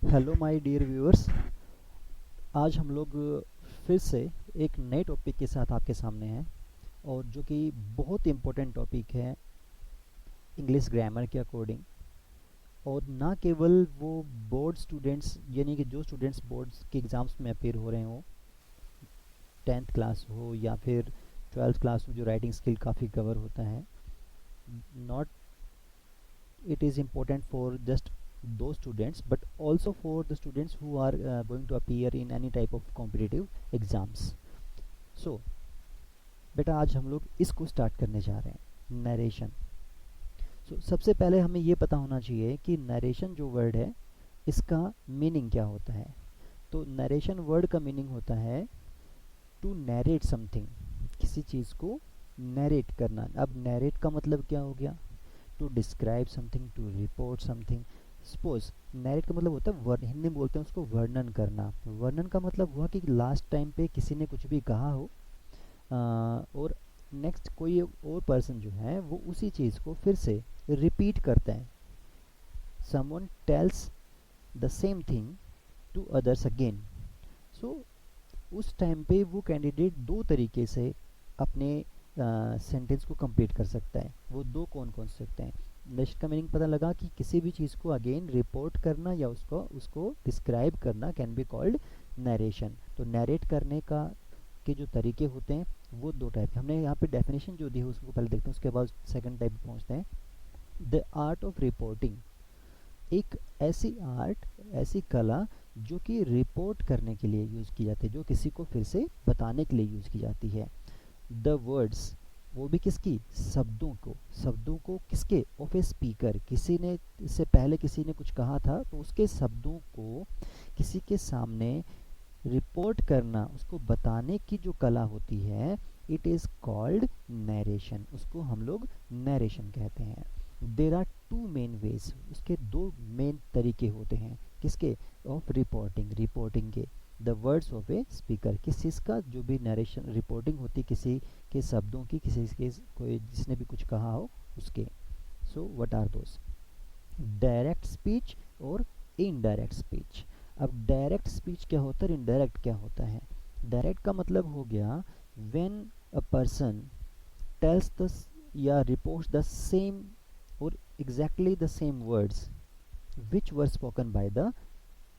Hello my dear viewers. आज हम लोग फिर से एक नए टॉपिक के साथ आपके सामने हैं और जो कि बहुत इम्पोर्टेंट टॉपिक है इंग्लिश ग्रामर के अकॉर्डिंग। और ना केवल वो बोर्ड स्टूडेंट्स यानी कि जो स्टूडेंट्स बोर्ड्स के एग्ज़ाम्स में अपेयर हो रहे हो, 10th क्लास हो या फिर 12th क्लास में जो राइटिंग स्किल काफ़ी कवर होता है, not it is important for just those students but also for the students who are going to appear in any type of competitive exams. So बेटा आज हम लोग इसको स्टार्ट करने जा रहे हैं, नरेशन। सबसे पहले हमें ये पता होना चाहिए कि नरेशन जो वर्ड है इसका मीनिंग क्या होता है। तो नरेशन वर्ड का मीनिंग होता है टू नैरेट समथिंग, किसी चीज़ को नैरेट करना। अब नैरेट का मतलब क्या हो गया? To describe something, to report something. Suppose narrate का मतलब होता है हिंदी में बोलते हैं उसको वर्णन करना। वर्णन का मतलब हुआ कि लास्ट टाइम पे किसी ने कुछ भी कहा हो और नेक्स्ट कोई और पर्सन जो है वो उसी चीज़ को फिर से रिपीट करता है। Someone tells the same thing to others again. So उस टाइम पे वो कैंडिडेट दो तरीके से अपने सेंटेंस को कंप्लीट कर सकता है। वो दो कौन कौन से सकते हैं? नेक्स्ट का मीनिंग पता लगा कि किसी भी चीज़ को अगेन रिपोर्ट करना या उसको उसको डिस्क्राइब करना कैन बी कॉल्ड नरेशन। तो नरेट करने का के जो तरीके होते हैं वो दो टाइप। हमने यहाँ पे डेफिनेशन जो दी है उसको पहले देखते हैं, उसके बाद सेकंड टाइप पे पहुँचते हैं। द आर्ट ऑफ रिपोर्टिंग, एक ऐसी आर्ट, ऐसी कला जो कि रिपोर्ट करने के लिए यूज़ की जाती है, जो किसी को फिर से बताने के लिए यूज़ की जाती है। द वर्ड्स, वो भी किसकी? शब्दों को किसके? ऑफ ए स्पीकर, किसी ने इससे पहले किसी ने कुछ कहा था तो उसके शब्दों को किसी के सामने रिपोर्ट करना, उसको बताने की जो कला होती है, इट इज़ कॉल्ड नरेशन। उसको हम लोग नरेशन कहते हैं। There are two main ways, उसके दो मेन तरीके होते हैं। किसके? ऑफ रिपोर्टिंग के। The words of a speaker, किस चीज़ का? जो भी नरेशन रिपोर्टिंग होती किसी के शब्दों की, किसी के कोई जिसने भी कुछ कहा हो उसके। So what are those? Direct speech और इनडायरेक्ट स्पीच। अब डायरेक्ट स्पीच क्या होता है, इनडायरेक्ट क्या होता है? डायरेक्ट का मतलब हो गया when a person tells the या रिपोर्ट्स द सेम और exactly the same words which were spoken by the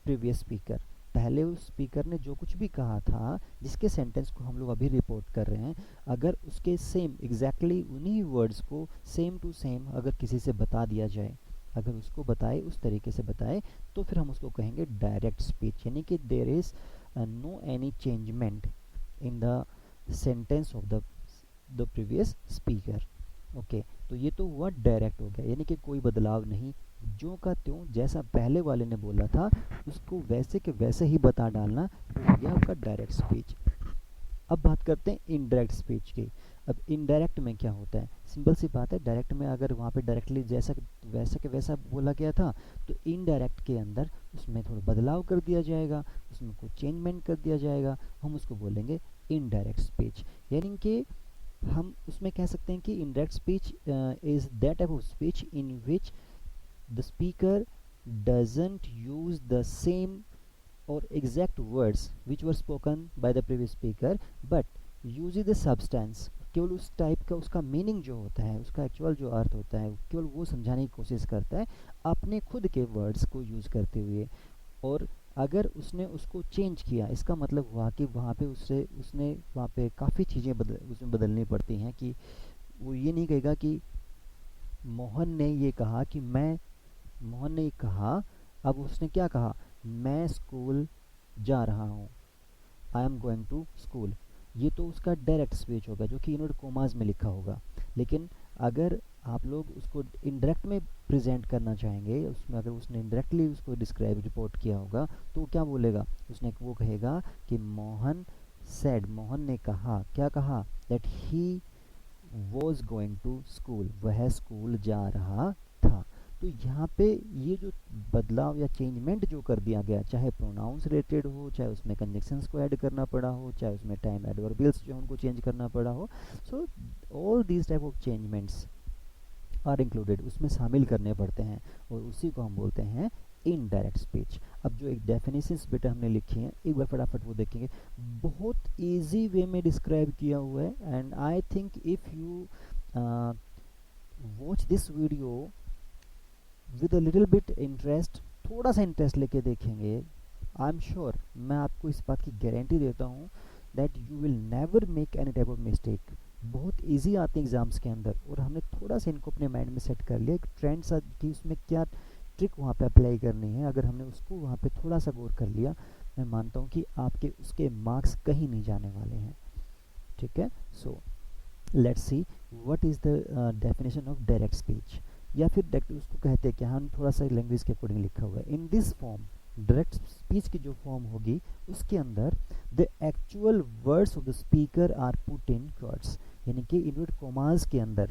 previous speaker. पहले उस स्पीकर ने जो कुछ भी कहा था, जिसके सेंटेंस को हम लोग अभी रिपोर्ट कर रहे हैं, अगर उसके सेम एग्जैक्टली उन्हीं वर्ड्स को सेम टू सेम अगर किसी से बता दिया जाए, अगर उसको बताए, उस तरीके से बताए, तो फिर हम उसको कहेंगे डायरेक्ट स्पीच। यानी कि there is no any changement in the sentence of the previous speaker. Okay, तो ये तो हुआ डायरेक्ट हो गया, यानी कि कोई बदलाव नहीं, जो का त्यों जैसा पहले वाले ने बोला था उसको वैसे के वैसे ही बता डालना, तो हो गया आपका डायरेक्ट स्पीच। अब बात करते हैं इनडायरेक्ट स्पीच की। अब इनडायरेक्ट में क्या होता है? सिंपल सी बात है, डायरेक्ट में अगर वहाँ पे डायरेक्टली जैसा वैसा के वैसा बोला गया था, तो इनडायरेक्ट के अंदर उसमें थोड़ा बदलाव कर दिया जाएगा, उसमें कुछ चेंजमेंट कर दिया जाएगा, हम उसको बोलेंगे इनडायरेक्ट स्पीच। यानी कि हम उसमें कह सकते हैं कि indirect speech is that type of speech in which the speaker doesn't use the same or exact words which were spoken by the previous speaker but uses the substance। केवल उस टाइप का उसका मीनिंग जो होता है, उसका actual जो अर्थ होता है, केवल वो समझाने की कोशिश करता है अपने खुद के वर्ड्स को यूज़ करते हुए। और अगर उसने उसको चेंज किया, इसका मतलब हुआ कि वहाँ पे उसने वहाँ पे काफ़ी चीज़ें उसमें बदलनी पड़ती हैं। कि वो ये नहीं कहेगा कि मोहन ने ये कहा कि मैं मोहन ने ये कहा, अब उसने क्या कहा? मैं स्कूल जा रहा हूँ, I am going to school. ये तो उसका डायरेक्ट स्पीच होगा जो कि इन्वर्टेड कोमास में लिखा होगा। लेकिन अगर आप लोग उसको इनडायरेक्ट में प्रेजेंट करना चाहेंगे, उसमें अगर उसने इनडायरेक्टली उसको डिस्क्राइब रिपोर्ट किया होगा, तो वो क्या बोलेगा? उसने वो कहेगा कि मोहन सेड, मोहन ने कहा, क्या कहा? That he was going to school, वह स्कूल जा रहा था। तो यहाँ पे ये जो बदलाव या चेंजमेंट जो कर दिया गया, चाहे प्रोनाउंस रिलेटेड हो, चाहे उसमें कंजक्शंस को ऐड करना पड़ा हो, चाहे उसमें टाइम एडवर्बियल्स जो उनको चेंज करना पड़ा हो, so all these type of changements are included, उसमें शामिल करने पड़ते हैं और उसी को हम बोलते हैं इनडायरेक्ट स्पीच। अब जो एक डेफिनेशंस बेटा हमने लिखी हैं एक बार फटाफट वो देखेंगे। बहुत इजी वे में डिस्क्राइब किया हुआ है and I think if you watch this video with a little bit interest, थोड़ा सा इंटरेस्ट लेके देखेंगे, आई एम श्योर, मैं आपको इस बात की गारंटी देता हूँ that you will never make any type of mistake. बहुत इजी आते हैं एग्जाम्स के अंदर और हमने थोड़ा सा इनको अपने माइंड में सेट कर लिया एक ट्रेंड सा कि उसमें क्या ट्रिक वहाँ पे अप्लाई करनी है। अगर हमने उसको वहाँ पे थोड़ा सा गौर कर लिया, मैं मानता हूँ कि आपके उसके मार्क्स कहीं नहीं जाने वाले हैं। ठीक है, so let's see what is the definition of direct speech, या फिर उसको कहते हैं कि हम थोड़ा सा लैंग्वेज के अकॉर्डिंग लिखा हुआ है। In this form, direct speech की जो फॉर्म होगी उसके अंदर the actual words of the speaker are put in quotes, यानी कि इन्वर्टेड कॉमास के अंदर,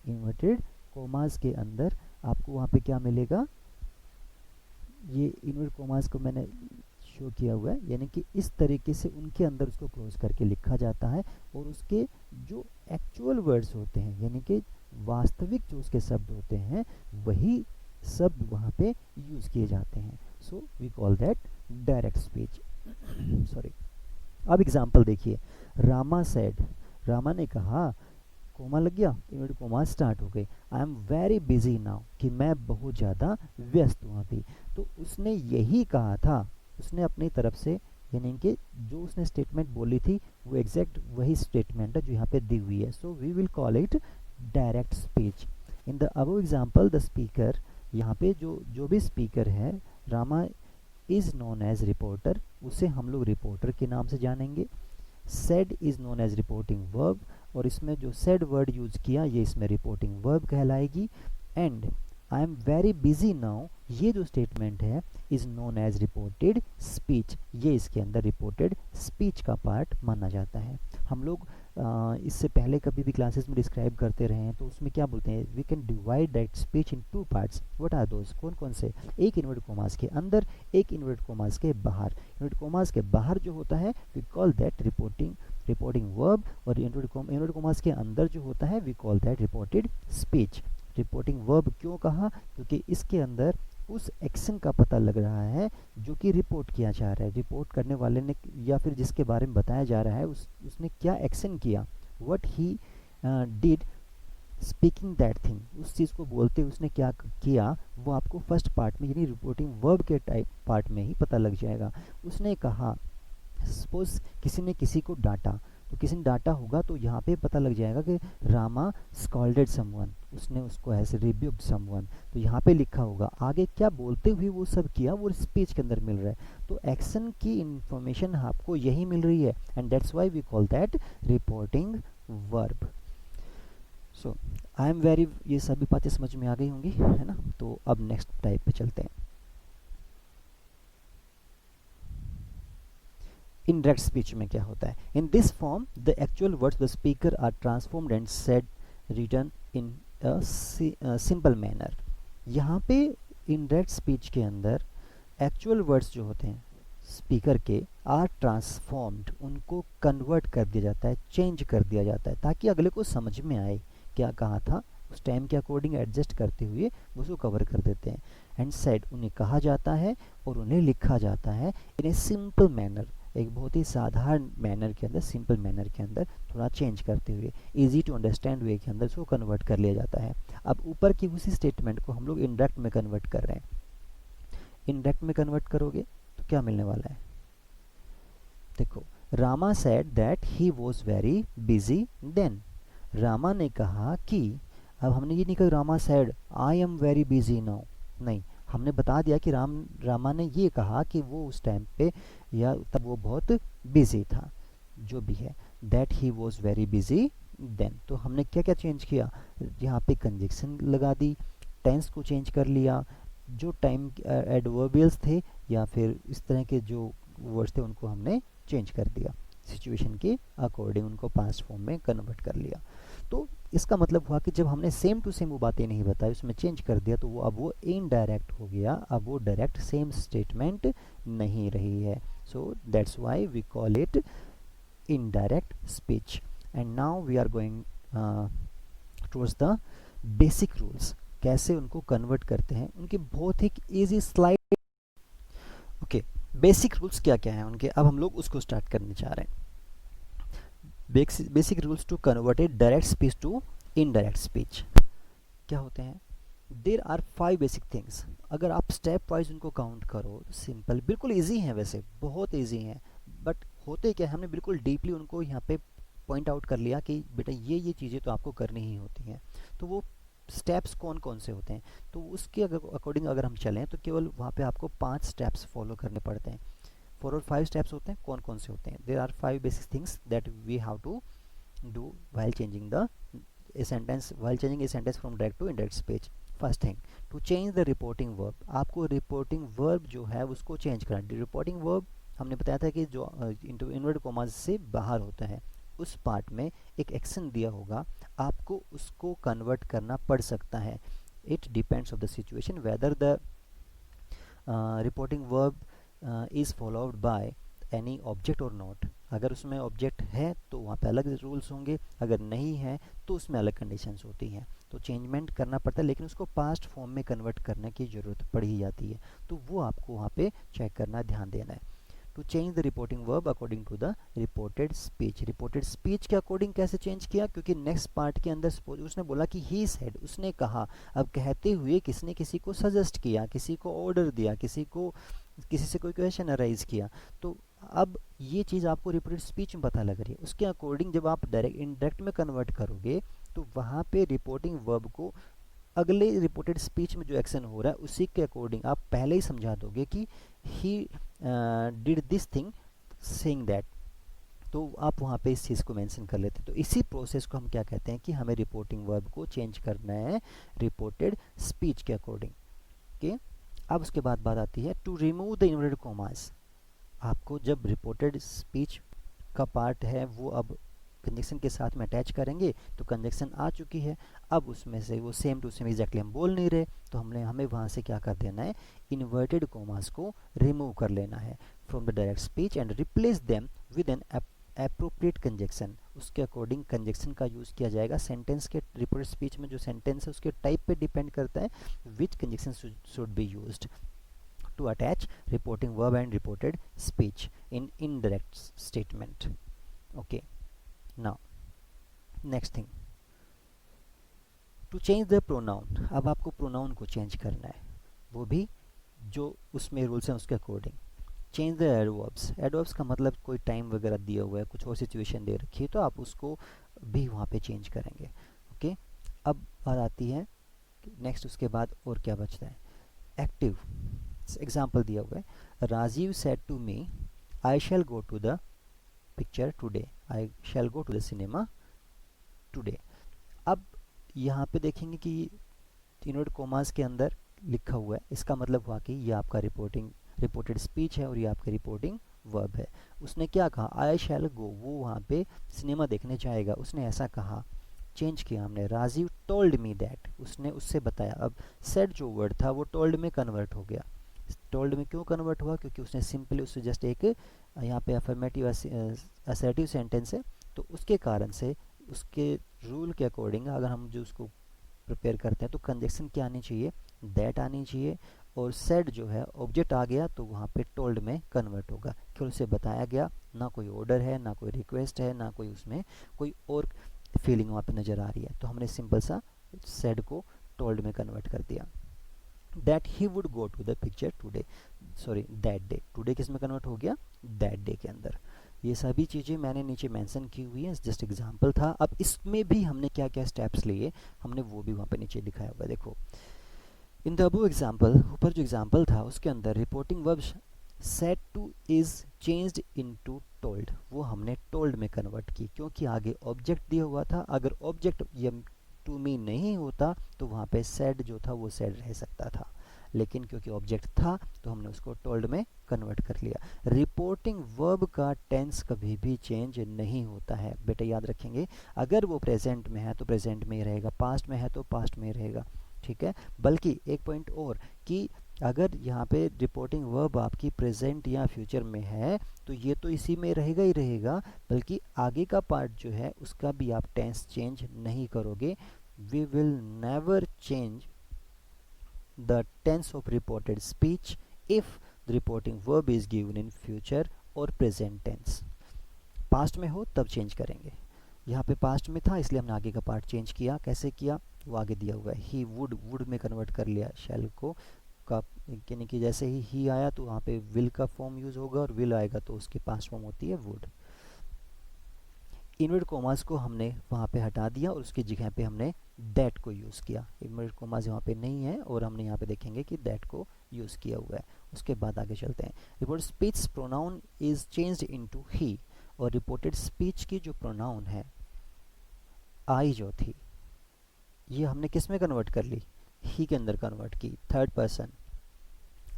इन्वर्टेड कॉमास के अंदर आपको वहाँ पे क्या मिलेगा, ये इन्वर्टेड कॉमास को मैंने शो किया हुआ है, यानी कि इस तरीके से उनके अंदर उसको क्लोज करके लिखा जाता है और उसके जो एक्चुअल वर्ड्स होते हैं यानी कि वास्तविक जो उसके शब्द होते हैं वही शब्द वहाँ पे यूज किए जाते हैं। So we call that direct speech. Sorry, अब एग्जाम्पल देखिए, रामा सेड, रामा ने कहा, कोमा लग गया, इन्वर्टेड कोमा स्टार्ट हो गई, आई एम वेरी बिजी नाउ, कि मैं बहुत ज़्यादा व्यस्त हूँ अभी। तो उसने यही कहा था, उसने अपनी तरफ से, यानी कि जो उसने स्टेटमेंट बोली थी वो एग्जैक्ट वही स्टेटमेंट है जो यहाँ पे दी हुई है। So we will call it direct speech. In the above example the speaker, यहाँ पे जो भी स्पीकर है, Rama is known as reporter, उसे हम लोग रिपोर्टर के नाम से जानेंगे। Said is known as reporting verb, और इसमें जो सेड वर्ड यूज किया ये इसमें रिपोर्टिंग वर्ब कहलाएगी। And I am very busy now, ये जो स्टेटमेंट है is known as reported speech, ये इसके अंदर रिपोर्टेड स्पीच का पार्ट माना जाता है। हम लोग इससे पहले कभी भी क्लासेस में डिस्क्राइब करते रहे हैं तो उसमें क्या बोलते हैं, we can divide that speech in two parts. What are those, कौन कौन से, एक इन्वर्टेड कॉमास के अंदर, एक इन्वर्टेड कॉमास के बाहर। इन्वर्टेड कॉमास के बाहर जो होता है we call that reporting verb, और इन्वर्टेड कॉमास के अंदर जो होता है we call that reported speech. Reporting verb क्यों कहा, क्योंकि इसके अंदर उस एक्शन का पता लग रहा है जो कि रिपोर्ट किया जा रहा है, रिपोर्ट करने वाले ने या फिर जिसके बारे में बताया जा रहा है उसने क्या एक्शन किया, what he did speaking that thing, उस चीज़ को बोलते उसने क्या किया, वो आपको फर्स्ट पार्ट में यानी रिपोर्टिंग वर्ब के टाइप पार्ट में ही पता लग जाएगा। उसने कहा, सपोज किसी ने किसी को डांटा, तो किसी ने डांटा होगा तो यहाँ पे पता लग जाएगा कि रामा स्कॉल्डेड समवन, उसने उसको ऐसे रिब्यूक्ड समवन, तो यहाँ पे लिखा होगा। आगे क्या बोलते हुए वो सब किया वो स्पीच के अंदर मिल रहा है, तो एक्शन की इंफॉर्मेशन आपको यही मिल रही है and that's why we call that reporting verb. So I am very, ये सभी बातें समझ में आ गई होंगी, है ना। तो अब नेक्स्ट टाइप पे चलते हैं। इनडायरेक्ट स्पीच में क्या होता है, in this form the actual words the speaker are transformed and said written in simple manner. यहाँ पे इनडायरेक्ट स्पीच के अंदर एक्चुअल वर्ड्स जो होते हैं स्पीकर के आर ट्रांसफॉर्म्ड, उनको कन्वर्ट कर दिया जाता है, चेंज कर दिया जाता है ताकि अगले को समझ में आए क्या कहा था, उस टाइम के अकॉर्डिंग एडजस्ट करते हुए उसको कवर कर देते हैं। एंड सेड, उन्हें कहा जाता है और उन्हें लिखा जाता है इन ए सिंपल मैनर, एक बहुत ही साधारण मैनर के अंदर, सिंपल मैनर के अंदर थोड़ा चेंज करते हुए इजी टू अंडरस्टैंड वे के अंदर इसको कन्वर्ट कर लिया जाता है। अब ऊपर की उसी स्टेटमेंट को हम लोग इनडायरेक्ट में कन्वर्ट कर रहे हैं। इनडायरेक्ट में कन्वर्ट करोगे तो क्या मिलने वाला है, देखो, Rama said that he was very busy then, Rama ने कहा कि, अब हमने ये नहीं कहा Rama said I am very busy now, नहीं, हमने बता दिया कि रामा ने ये कहा कि वो उस टाइम पे या तब वो बहुत बिजी था, जो भी है, that he was very busy then. तो हमने क्या क्या चेंज किया, यहाँ पे कंजक्शन लगा दी, टेंस को चेंज कर लिया, जो टाइम एडवर्बियल्स थे या फिर इस तरह के जो वर्ड्स थे उनको हमने चेंज कर दिया, सिचुएशन के अकॉर्डिंग उनको पास्ट फॉर्म में कन्वर्ट कर लिया। तो इसका मतलब हुआ कि जब हमने सेम टू सेम वो बातें नहीं बताई, उसमें चेंज कर दिया, तो वो अब वो इनडायरेक्ट हो गया, अब वो डायरेक्ट सेम स्टेटमेंट नहीं रही है। So that's why we call it indirect speech. And now we are going towards the basic rules, कैसे उनको कन्वर्ट करते हैं, उनकी बहुत ही ईजी स्लाइड बेसिक रूल्स क्या क्या हैं उनके, अब हम लोग उसको स्टार्ट करने जा रहे हैं। Basic rules to convert a direct speech to indirect speech क्या होते हैं? There are 5 basic things. अगर आप स्टेप वाइज उनको काउंट करो तो सिंपल, बिल्कुल ईजी हैं, वैसे बहुत ईजी हैं, बट होते क्या, हमने बिल्कुल डीपली उनको यहाँ पे पॉइंट आउट कर लिया कि बेटा ये चीज़ें तो आपको करनी ही होती हैं। तो वो स्टेप्स कौन कौन से होते हैं, तो उसके अकॉर्डिंग अगर हम चलें तो केवल वहाँ पे आपको 5 स्टेप्स फॉलो करने पड़ते हैं। 4 और 5 स्टेप्स होते हैं, कौन कौन से होते हैं? There are 5 basic things that we have to do while changing a sentence from direct to indirect speech. First thing, to change the reporting verb, आपको reporting verb जो है उसको चेंज करना। reporting verb हमने बताया था कि जो इन्वर्टेड कॉमास से बाहर होता है, उस पार्ट में एक एक्शन दिया होगा, आपको उसको कन्वर्ट करना पड़ सकता है। It depends of the situation whether the reporting verb is followed by any object और नॉट। अगर उसमें ऑब्जेक्ट है तो वहाँ पे अलग रूल्स होंगे, अगर नहीं है तो उसमें अलग कंडीशंस होती हैं। तो चेंजमेंट करना पड़ता है, लेकिन उसको पास्ट फॉर्म में कन्वर्ट करने की ज़रूरत पड़ ही जाती है, तो वो आपको वहाँ पे चेक करना, ध्यान देना है। To change the reporting verb according to the reported speech. Reported speech के अकॉर्डिंग कैसे चेंज किया? क्योंकि नेक्स्ट पार्ट के अंदर उसने बोला कि ही सेड, उसने कहा। अब कहते हुए किसने किसी को सजेस्ट किया, किसी को ऑर्डर दिया, किसी से कोई क्वेश्चन अराइज किया, तो अब ये चीज़ आपको रिपोर्टेड स्पीच में पता लग रही है। उसके अकॉर्डिंग जब आप डायरेक्ट इनडायरेक्ट में कन्वर्ट करोगे तो वहाँ पे रिपोर्टिंग वर्ब को अगले रिपोर्टेड स्पीच में जो एक्शन हो रहा है उसी के अकॉर्डिंग आप पहले ही समझा दोगे कि he did this thing saying that, तो आप वहाँ पे इस चीज़ को मेंशन कर लेते हैं। तो इसी प्रोसेस को हम क्या कहते हैं कि हमें रिपोर्टिंग वर्ब को चेंज करना है रिपोर्टेड स्पीच के अकॉर्डिंग। ओके, अब उसके बाद बात आती है to remove the inverted commas. आपको जब रिपोर्टेड स्पीच का पार्ट है वो अब कंजक्शन के साथ में अटैच करेंगे, तो कंजक्शन आ चुकी है, अब उसमें से वो सेम टू सेम एग्जैक्टली हम बोल नहीं रहे, तो हमें वहाँ से क्या कर देना है, इन्वर्टेड कॉमास को रिमूव कर लेना है from the direct speech and replace them with N appropriate conjunction. उसके अकॉर्डिंग कंजक्शन का यूज़ किया जाएगा। सेंटेंस के रिपोर्टेड स्पीच में जो सेंटेंस है उसके टाइप पे डिपेंड करता है which conjunction should be used to attach reporting verb and reported speech in indirect statement. Okay, now next thing, to change the pronoun। अब आपको pronoun को change करना है, वो भी जो उसमें रूल्स हैं उसके according. Change the adverbs. Adverbs का मतलब कोई टाइम वगैरह दिया हुआ है, कुछ और सिचुएशन दे रखी है, तो आप उसको भी वहाँ पे चेंज करेंगे। ओके, अब बात आती है नेक्स्ट, उसके बाद और क्या बचता है, एक्टिव। एग्जाम्पल दिया हुआ है, Rajiv said to me I shall go to the picture today, I shall go to the cinema today. अब यहाँ पे देखेंगे कि इन्वर्टेड कॉमास के अंदर लिखा हुआ है, इसका मतलब हुआ कि ये आपका रिपोर्टेड स्पीच है और ये आपका रिपोर्टिंग वर्ब है। उसने क्या कहा, आई शैल गो, वो वहाँ पे सिनेमा देखने जाएगा, उसने ऐसा कहा, चेंज किया हमने, राजीव टोल्ड मी दैट, उसने उससे बताया। अब सेड जो वर्ड था वो टोल्ड में कन्वर्ट हो गया। टोल्ड में क्यों कन्वर्ट हुआ? क्योंकि उसने सिंपली उससे जस्ट एक यहाँ पे अफर्मेटिव असर्टिव सेंटेंस है, तो उसके कारण से उसके रूल के अकॉर्डिंग अगर हम जो उसको प्रिपेयर करते हैं तो कंजक्शन क्या आनी चाहिए, दैट आनी चाहिए, और सेड जो है ऑब्जेक्ट आ गया तो वहाँ पे टोल्ड में कन्वर्ट होगा, क्यों उसे बताया गया, ना कोई ऑर्डर है, ना कोई रिक्वेस्ट है, ना कोई उसमें कोई और फीलिंग वहाँ पे नज़र आ रही है, तो हमने सिंपल सा सेड को टोल्ड में कन्वर्ट कर दिया। That he would go to the picture today, sorry that day, today किस में कन्वर्ट हो गया, दैट डे के अंदर। ये सभी चीज़ें मैंने नीचे मेंशन की हुई है, जस्ट एग्जांपल था। अब इसमें भी हमने क्या क्या स्टेप्स लिए हमने वो भी वहाँ पे नीचे दिखाया हुआ है, देखो। इन द अबव एग्जाम्पल, ऊपर जो एग्जाम्पल था उसके अंदर reporting verb said to is changed into told, वो हमने टोल्ड में कन्वर्ट की, क्योंकि आगे ऑब्जेक्ट दिया हुआ था। अगर ऑब्जेक्ट ये टू मी नहीं होता तो वहाँ पे सेड जो था वो सेड रह सकता था, लेकिन क्योंकि ऑब्जेक्ट था तो हमने उसको टोल्ड में कन्वर्ट कर लिया। रिपोर्टिंग वर्ब का टेंस कभी भी चेंज नहीं होता है बेटा, याद रखेंगे। अगर वो प्रेजेंट में है तो प्रेजेंट में ही रहेगा, पास्ट में है तो पास्ट में ही रहेगा, ठीक है। बल्कि एक पॉइंट और कि अगर यहाँ पे रिपोर्टिंग वर्ब आपकी प्रेजेंट या फ्यूचर में है तो ये तो इसी में रहेगा ही रहेगा, बल्कि आगे का पार्ट जो है उसका भी आप टेंस चेंज नहीं करोगे। We will never change the tense of reported speech if reporting verb is given in future और प्रेजेंट टेंस। पास्ट में हो तब चेंज करेंगे। यहाँ पे पास्ट में था इसलिए हमने आगे का पार्ट चेंज किया। कैसे किया वो आगे दिया हुआ है। ही वुड में कन्वर्ट कर लिया शैल को का, यानी कि जैसे ही आया तो वहाँ पे विल का फॉर्म यूज होगा और विल आएगा तो उसकी पास्ट फॉर्म होती है वुड। इनवर्ट कोमास को हमने वहाँ पे हटा दिया और उसकी जगह पे हमने दैट को यूज़ किया। इनवर्ट कोमास यहाँ पे नहीं है और हमने यहाँ पे देखेंगे कि दैट को यूज़ किया हुआ है। उसके बाद आगे चलते हैं। Report speech pronoun is changed into he, और रिपोर्टेड स्पीच की जो प्रोनाउन है आई जो थी ये हमने किस में कन्वर्ट कर ली, ही के अंदर कन्वर्ट की, थर्ड पर्सन।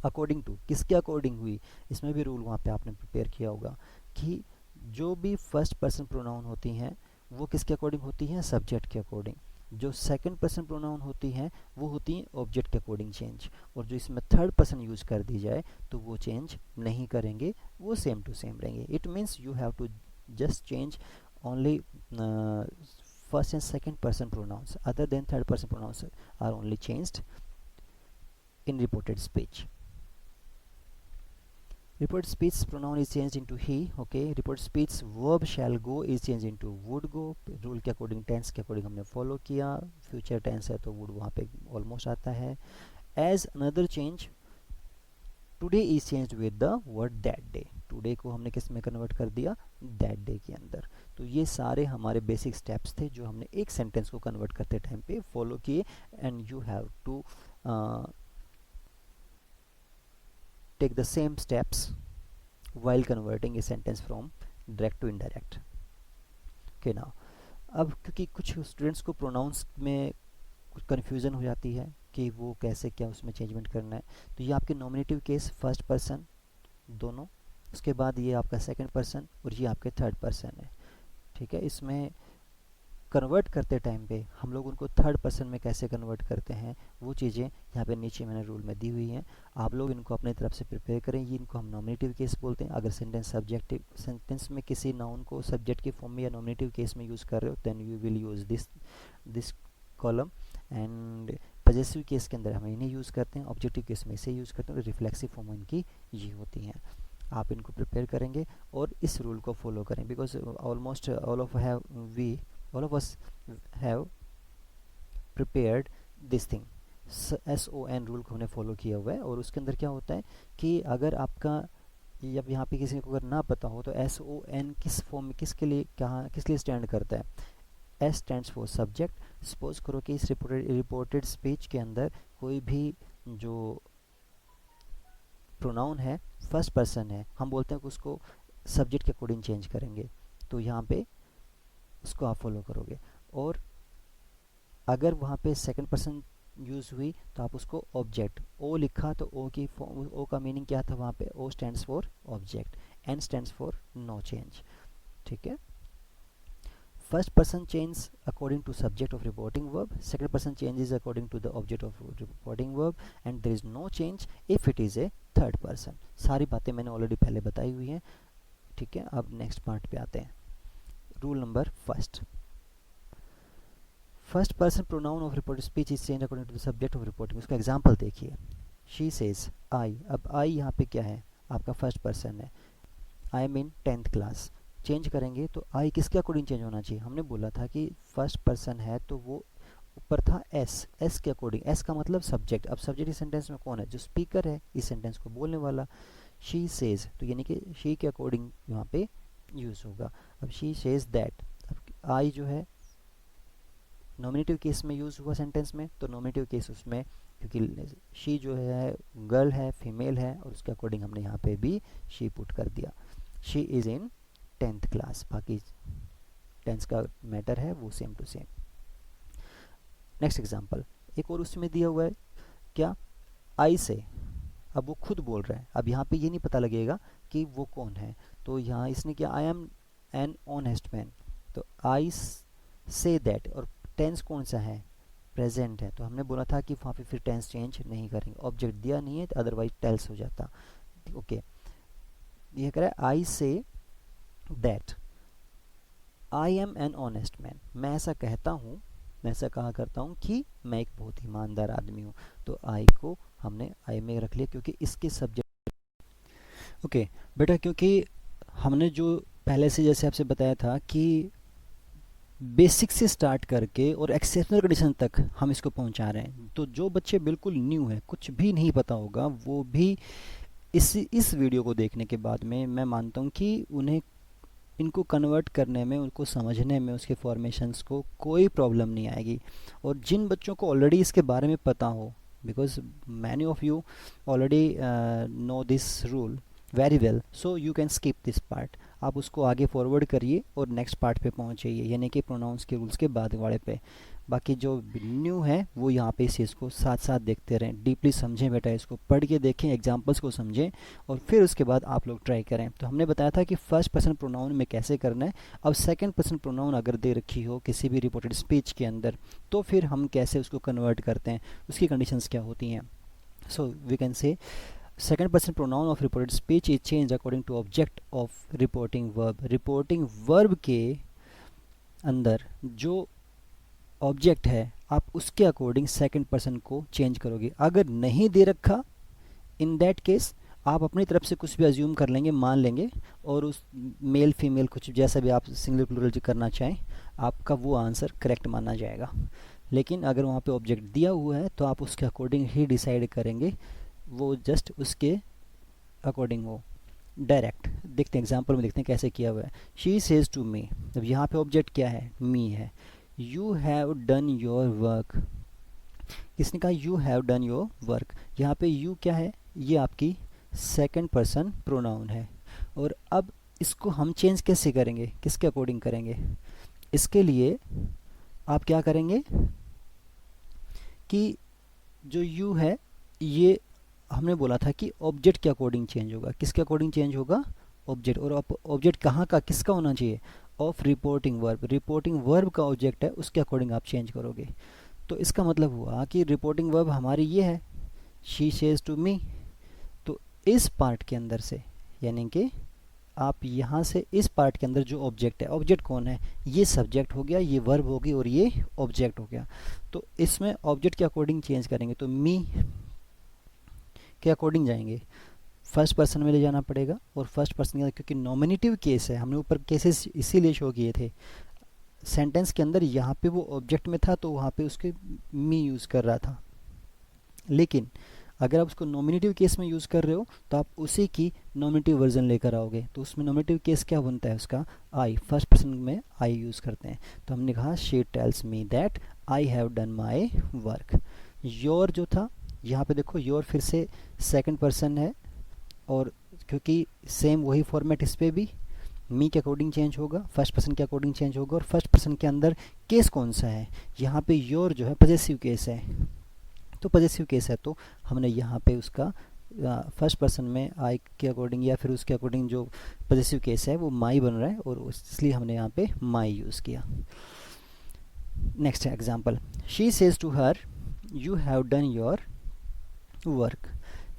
अकॉर्डिंग टू किसके अकॉर्डिंग हुई, इसमें भी रूल वहाँ पे आपने प्रिपेयर किया होगा कि जो भी फर्स्ट पर्सन प्रोनाउन होती हैं वो किसके अकॉर्डिंग होती हैं, सब्जेक्ट के अकॉर्डिंग। जो सेकंड पर्सन प्रोनाउन होती हैं वो होती हैं ऑब्जेक्ट के अकॉर्डिंग चेंज, और जो इसमें थर्ड पर्सन यूज कर दी जाए तो वो चेंज नहीं करेंगे, वो सेम टू सेम रहेंगे। It means you have to just change only first and second person pronouns, other than third person pronouns are only changed in reported speech. Reported speech pronoun is changed into he, okay. Reported speech verb shall go is changed into would go। Rule के according tense के according हमने follow किया। Future tense है तो would वहाँ पे almost आता है। As another change today is changed with the word that day. Today को हमने किस में कन्वर्ट कर दिया, दैट डे के अंदर। तो ये सारे हमारे बेसिक स्टेप्स थे जो हमने एक सेंटेंस को कन्वर्ट करते टाइम पे फॉलो किए। And you have to take the same steps while converting a sentence from direct to indirect। okay now अब क्योंकि कुछ स्टूडेंट्स को प्रोनाउंस में कुछ कन्फ्यूज़न हो जाती है कि वो कैसे क्या उसमें चेंजमेंट करना है, तो ये आपके नॉमिनेटिव केस फर्स्ट पर्सन दोनों, उसके बाद ये आपका सेकंड पर्सन और ये आपके थर्ड पर्सन है। ठीक है, इसमें कन्वर्ट करते टाइम पे हम लोग उनको थर्ड पर्सन में कैसे कन्वर्ट करते हैं वो चीज़ें यहाँ पे नीचे मैंने रूल में दी हुई हैं। आप लोग इनको अपने तरफ से प्रिपेयर करें। ये इनको हम नॉमिनेटिव केस बोलते हैं। अगर सेंटेंस में किसी नाउन को सब्जेक्ट के फॉर्म में या नॉमिनेटिव केस में यूज़ कर रहे हो then you will use this column. And possessive case के अंदर हम इन्हें यूज़ करते हैं, ऑब्जेक्टिव केस में इसे यूज़ करते हैं, और रिफ्लेक्सिव फॉर्म इनकी ये होती हैं। आप इनको प्रिपेयर करेंगे और इस रूल को फॉलो करें, because almost all of us have prepared this thing। SON rule को हमने फॉलो किया हुआ है। और उसके अंदर क्या होता है कि अगर आपका जब यहाँ पे किसी को अगर ना पता हो तो SON किस फॉर्म में किसके लिए कहाँ किस लिए स्टैंड करता है। S stands for subject. Suppose करो कि इस रिपोर्टेड स्पीच के अंदर कोई भी जो प्रोनाउन है फर्स्ट पर्सन है, हम बोलते हैं कि उसको सब्जेक्ट के अकॉर्डिंग चेंज करेंगे, तो यहाँ पे उसको आप फॉलो करोगे। और अगर वहाँ पे सेकंड पर्सन यूज़ हुई तो आप उसको ऑब्जेक्ट ओ लिखा तो ओ का मीनिंग क्या था वहाँ पे, O stands for object, N stands for no change. ठीक है, first person change according to subject of reporting verb, second person changes according to the object of reporting verb, and there is no change if it is a third person. सारी बातें मैंने already पहले बताई हुई हैं। ठीक है, अब नेक्स्ट पार्ट पे आते हैं। Rule number first person pronoun of reported speech is change according to the subject of reporting. उसका एग्जांपल देखिए, शी सेज आई। अब आई यहाँ पे क्या है, आपका फर्स्ट पर्सन है। I M in 10th class. Change करेंगे तो आई किसके अकॉर्डिंग चेंज होना चाहिए, हमने बोला था कि फर्स्ट पर्सन है तो वो ऊपर था एस के अकॉर्डिंग। एस का मतलब सब्जेक्ट। अब सब्जेक्ट इस सेंटेंस में कौन है, जो स्पीकर है इस सेंटेंस को बोलने वाला। शी सेज तो यानी कि शी के अकॉर्डिंग यहाँ पे यूज होगा। अब शी सेज दैट, अब आई जो है नॉमिनेटिव केस में यूज हुआ सेंटेंस में, तो नॉमिनेटिव केस उसमें क्योंकि शी जो है गर्ल है, फीमेल है, और उसके अकॉर्डिंग हमने यहाँ पे भी शी पुट कर दिया। She is in 10th class. बाकी टेंस का मैटर है वो same to same. Next example एक और उसमें दिया हुआ है, क्या, आई से। अब वो खुद बोल रहा है। अब यहाँ पे ये नहीं पता लगेगा कि वो कौन है, तो यहाँ इसने क्या, आई एम एन ऑनेस्ट मैन, तो आई से दैट, और टेंस कौन सा है, प्रेजेंट है, तो हमने बोला था कि वहाँ पे फिर टेंस चेंज नहीं करेंगे। ऑब्जेक्ट दिया नहीं है तो अदरवाइज टेल्स हो जाता। ओके, ये कह रहा है I say that I am an honest man. मैं ऐसा कहता हूँ, मैं ऐसा कहा करता हूँ कि मैं एक बहुत ईमानदार आदमी हूँ। तो आई को हमने आई में रख लिया क्योंकि इसके सब्जेक्ट ओके बेटा, क्योंकि हमने जो पहले से जैसे आपसे बताया था कि बेसिक से स्टार्ट करके और एक्सेप्शनल कंडीशन तक हम इसको पहुंचा रहे हैं, तो जो बच्चे बिल्कुल न्यू है, कुछ भी नहीं पता होगा, वो भी इस वीडियो को देखने के बाद में मैं मानता हूँ कि उन्हें इनको कन्वर्ट करने में, उनको समझने में, उसके फॉर्मेशंस को कोई प्रॉब्लम नहीं आएगी। और जिन बच्चों को ऑलरेडी इसके बारे में पता हो, because many of you already know this rule very well, so you can skip this part. आप उसको आगे फॉरवर्ड करिए और नेक्स्ट पार्ट पे पहुंचिए, यानी कि प्रोनाउंस के रूल्स के बाद वाले पे। बाकी जो न्यू है वो यहाँ पे इस चीज़ को साथ साथ देखते रहें, डीपली समझें बेटा, इसको पढ़ के देखें, एग्जांपल्स को समझें, और फिर उसके बाद आप लोग ट्राई करें। तो हमने बताया था कि फर्स्ट पर्सन प्रोनाउन में कैसे करना है। अब सेकंड पर्सन प्रोनाउन अगर दे रखी हो किसी भी रिपोर्टेड स्पीच के अंदर, तो फिर हम कैसे उसको कन्वर्ट करते हैं, उसकी कंडीशंस क्या होती हैं। So we can say second person pronoun of reported speech is changed according to object of reporting verb। reporting verb के अंदर जो ऑब्जेक्ट है आप उसके अकॉर्डिंग सेकंड पर्सन को चेंज करोगे। अगर नहीं दे रखा, इन दैट केस आप अपनी तरफ से कुछ भी अज्यूम कर लेंगे, मान लेंगे, और उस मेल फीमेल कुछ जैसा भी आप सिंगल प्लूरल करना चाहें, आपका वो आंसर करेक्ट माना जाएगा। लेकिन अगर वहाँ पे ऑब्जेक्ट दिया हुआ है तो आप उसके अकॉर्डिंग ही डिसाइड करेंगे, वो जस्ट उसके अकॉर्डिंग हो डायरेक्ट। देखते हैं एग्जांपल में, देखते हैं कैसे किया हुआ है। शी सेज टू मी, अब यहाँ पे ऑब्जेक्ट क्या है, मी है। You have done your work, किसने कहा you have done your work. यहाँ पे यू क्या है, ये आपकी सेकंड पर्सन प्रोनाउन है। और अब इसको हम चेंज कैसे करेंगे, किसके अकॉर्डिंग करेंगे। इसके लिए आप क्या करेंगे कि जो यू है, ये हमने बोला था कि ऑब्जेक्ट के अकॉर्डिंग चेंज होगा। किसके अकॉर्डिंग चेंज होगा, ऑब्जेक्ट। और ऑब्जेक्ट कहाँ का, किसका होना चाहिए, of reporting verb. Reporting verb का ऑब्जेक्ट है, उसके अकॉर्डिंग आप चेंज करोगे। तो इसका मतलब हुआ कि रिपोर्टिंग वर्ब हमारी ये है, शी सेज टू मी। तो इस पार्ट के अंदर से, यानी कि आप यहाँ से इस पार्ट के अंदर जो ऑब्जेक्ट है, ऑब्जेक्ट कौन है, ये सब्जेक्ट हो गया, ये वर्ब होगी, और ये ऑब्जेक्ट हो गया। तो इसमें ऑब्जेक्ट के अकॉर्डिंग चेंज करेंगे, तो मी के अकॉर्डिंग जाएंगे, फर्स्ट पर्सन में ले जाना पड़ेगा। और फर्स्ट पर्सन के, क्योंकि नॉमिनेटिव केस है, हमने ऊपर केसेस इसीलिए शो किए थे सेंटेंस के अंदर, यहाँ पे वो ऑब्जेक्ट में था तो वहाँ पे उसके मी यूज़ कर रहा था। लेकिन अगर आप उसको नॉमिनेटिव केस में यूज़ कर रहे हो तो आप उसी की नॉमिनेटिव वर्जन लेकर आओगे। तो उसमें नॉमिनेटिव केस क्या बनता है उसका, आई, फर्स्ट पर्सन में आई यूज़ करते हैं। तो हमने कहा she tells me that I have done my work. Your जो था, यहाँ पे देखो योर फिर से सेकंड पर्सन है, और क्योंकि सेम वही फॉर्मेट इस पर भी मी के अकॉर्डिंग चेंज होगा, फर्स्ट पर्सन के अकॉर्डिंग चेंज होगा। और फर्स्ट पर्सन के अंदर केस कौन सा है, यहाँ पे योर जो है पॉजेसिव केस है। तो पॉजेसिव केस है तो हमने यहाँ पे उसका फर्स्ट पर्सन में आई के अकॉर्डिंग या फिर उसके अकॉर्डिंग जो पॉजेसिव केस है वो माई बन रहा है, और इसलिए हमने यहाँ पे माई यूज़ किया। Next example, she says to her you have done your work.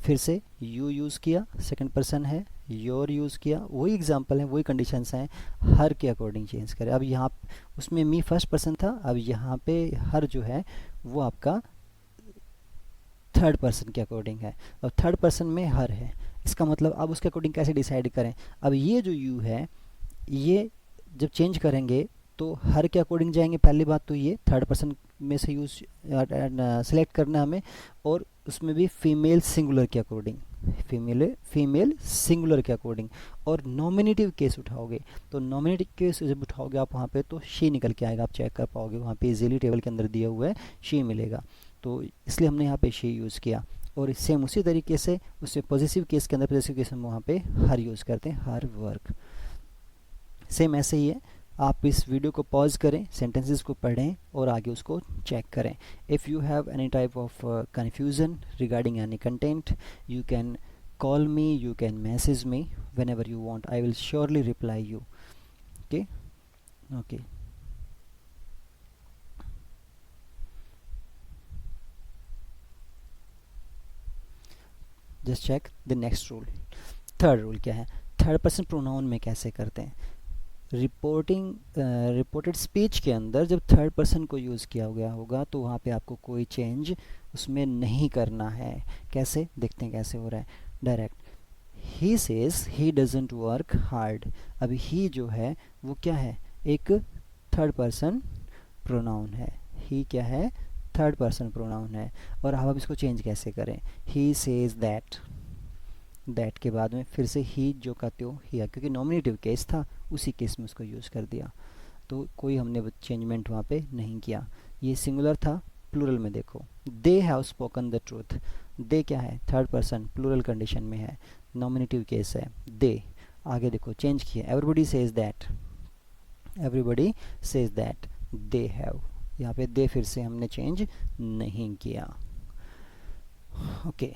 फिर से यू यूज़ किया, सेकंड पर्सन है, योर यूज़ किया, वही एग्जांपल है, वही कंडीशंस हैं, हर के अकॉर्डिंग चेंज करें। अब यहाँ उसमें मी फर्स्ट पर्सन था, अब यहाँ पे हर जो है वो आपका थर्ड पर्सन के अकॉर्डिंग है। अब थर्ड पर्सन में हर है, इसका मतलब अब उसके अकॉर्डिंग कैसे डिसाइड करें। अब ये जो यू है, ये जब चेंज करेंगे तो हर के अकॉर्डिंग जाएंगे। पहली बात तो ये थर्ड पर्सन में से यूज सेलेक्ट करना हमें, और उसमें भी फीमेल सिंगुलर के अकॉर्डिंग, फीमेल सिंगुलर के अकॉर्डिंग। और नॉमिनेटिव केस उठाओगे तो नॉमिनेटिव केस जब उठाओगे आप वहाँ पे, तो शी निकल के आएगा, आप चेक कर पाओगे वहाँ पे इजीली टेबल के अंदर दिया हुआ है शी मिलेगा। तो इसलिए हमने यहाँ पे शी यूज़ किया। और सेम उसी तरीके से उससे पॉजिटिव केस के अंदर, पॉजिटिव केस में वहाँ पे हर यूज़ करते हैं, हर वर्क। सेम ऐसे ही है, आप इस वीडियो को पॉज करें, सेंटेंसेस को पढ़ें और आगे उसको चेक करें। If you have any type of confusion regarding any content, you can call me, you can message me whenever you want. I will surely reply you. Okay. Just check the next rule. Third rule क्या है, third person pronoun में कैसे करते हैं। Reported speech के अंदर जब third person को यूज़ किया गया होगा तो वहाँ पे आपको कोई चेंज उसमें नहीं करना है। कैसे, देखते हैं कैसे हो रहा है। Direct, he says he doesn't work hard. अभी ही जो है वो क्या है, एक थर्ड पर्सन प्रोनाउन है। ही क्या है, थर्ड पर्सन प्रोनाउन है। और अब इसको चेंज कैसे करें, ही सेज दैट, दैट के बाद में फिर से ही जो कहते हो ही, क्योंकि नॉमिनेटिव केस था उसी केस में उसको यूज़ कर दिया, तो कोई हमने चेंजमेंट वहाँ पे नहीं किया। ये सिंगुलर था, प्लूरल में देखो they have spoken the truth. They क्या है, थर्ड पर्सन प्लूरल कंडीशन में है, नॉमिनेटिव केस है दे। आगे देखो चेंज किया, everybody says that, everybody says that they have, यहाँ पे दे फिर से हमने चेंज नहीं किया। ओके,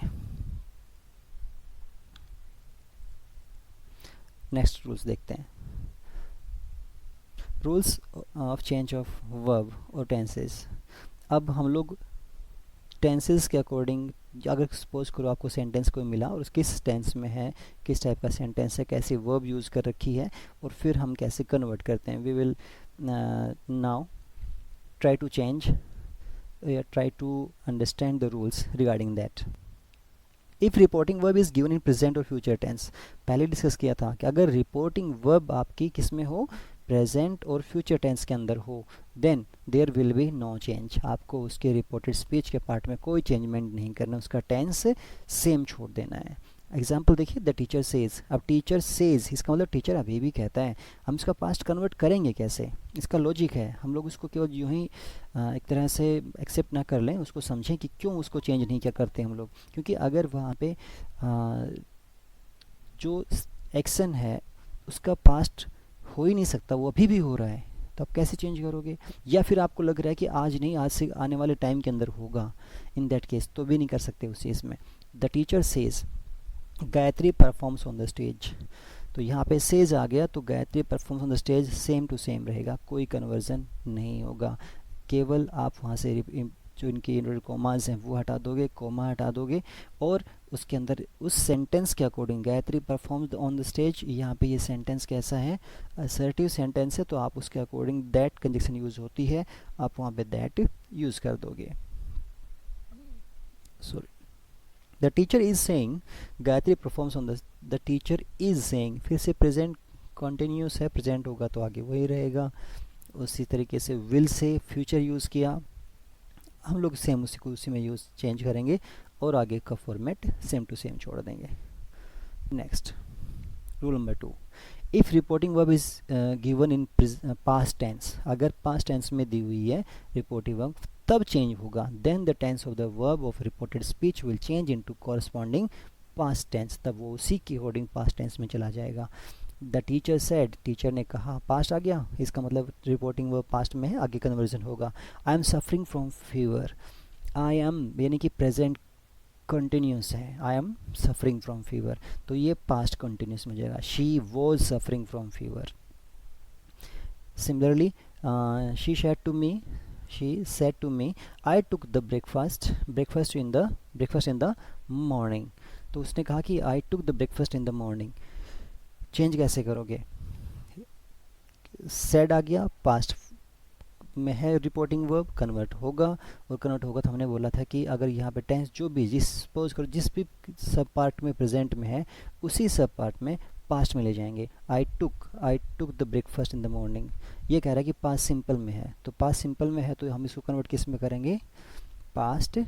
नेक्स्ट रूल्स देखते हैं। Rules of change of verb और टेंसेस। अब हम लोग टेंसेस के अकॉर्डिंग, अगर सपोज करो आपको सेंटेंस कोई मिला और किस टेंस में है, किस टाइप का सेंटेंस है, कैसी वर्ब यूज़ कर रखी है, और फिर हम कैसे कन्वर्ट करते हैं। We will now try to change, try to understand the rules regarding that. If reporting verb is given in present or future tense, पहले डिस्कस किया था कि अगर रिपोर्टिंग वर्ब आपकी किस में हो, प्रेजेंट और फ्यूचर टेंस के अंदर हो, then there will be no change. आपको उसके रिपोर्टेड स्पीच के पार्ट में कोई चेंजमेंट नहीं करना, उसका टेंस सेम छोड़ देना है। एग्जाम्पल देखिए, द टीचर सेज। अब टीचर सेज इसका मतलब टीचर अभी भी कहता है, हम इसका पास्ट कन्वर्ट करेंगे कैसे, इसका लॉजिक है। हम लोग उसको केवल यूं ही एक तरह से एक्सेप्ट ना कर लें, उसको समझें कि क्यों उसको चेंज नहीं क्या करते हम लोग। क्योंकि अगर वहाँ पे जो एक्शन है उसका पास्ट हो ही नहीं सकता, वो अभी भी हो रहा है, तो आप कैसे चेंज करोगे। या फिर आपको लग रहा है कि आज नहीं, आज से आने वाले टाइम के अंदर होगा, इन दैट केस तो भी नहीं कर सकते उस चीज़ में। The teacher says Gayatri performs on the stage. तो यहाँ पे सेज आ गया, तो Gayatri performs on the stage same to same रहेगा, कोई कन्वर्जन नहीं होगा। केवल आप वहाँ से जो इनके इन्वर्टेड कोमाज हैं वो हटा दोगे, कोमा हटा दोगे, और उसके अंदर उस सेंटेंस के according Gayatri performs on the stage, यहाँ पे ये सेंटेंस कैसा है, असर्टिव सेंटेंस है, तो आप उसके अकॉर्डिंग दैट कंजक्शन यूज़ होती है, आप वहाँ पे दैट यूज़ कर दोगे। Sorry, the teacher is saying Gayatri performs on the teacher is saying, फिर से प्रेजेंट कॉन्टिन्यूस है, प्रेजेंट होगा तो आगे वही रहेगा। उसी तरीके से विल से फ्यूचर यूज़ किया, हम लोग सेम उसी को उसी में यूज़ चेंज करेंगे, और आगे का फॉर्मेट सेम टू सेम छोड़ देंगे। Next, rule number 2, if reporting verb is given in past tense. अगर पास्ट टेंस में दी हुई है रिपोर्टिंग वर्ब तब चेंज होगा, then the tense of the verb of reported speech will change into corresponding past tense, तब वो उसी के अकॉर्डिंग पास्ट टेंस में चला जाएगा। द टीचर सेड, टीचर ने कहा, पास्ट आ गया, इसका मतलब रिपोर्टिंग वर्ब पास्ट में है, आगे कन्वर्जन होगा। I am suffering from fever, I am यानी कि प्रेजेंट कंटिन्यूस है, I am suffering from fever, तो ये पास्ट कंटिन्यूस में जाएगा। She was suffering from fever. Similarly she said to me, she said to me I took the breakfast in the morning। तो उसने कहा कि I took the breakfast in the morning। Change कैसे करोगे, said आ गया, past में है reporting verb, convert होगा, और कन्वर्ट होगा तो हमने बोला था कि अगर यहाँ पे टेंस जो भी सपोज करो जिस भी सब पार्ट में प्रेजेंट में है उसी सब पार्ट में पास्ट में ले जाएंगे। I took the breakfast in the morning, ये कह रहा है कि पास्ट सिंपल में है, तो पास्ट सिंपल में है तो हम इसको कन्वर्ट किस में करेंगे, पास्ट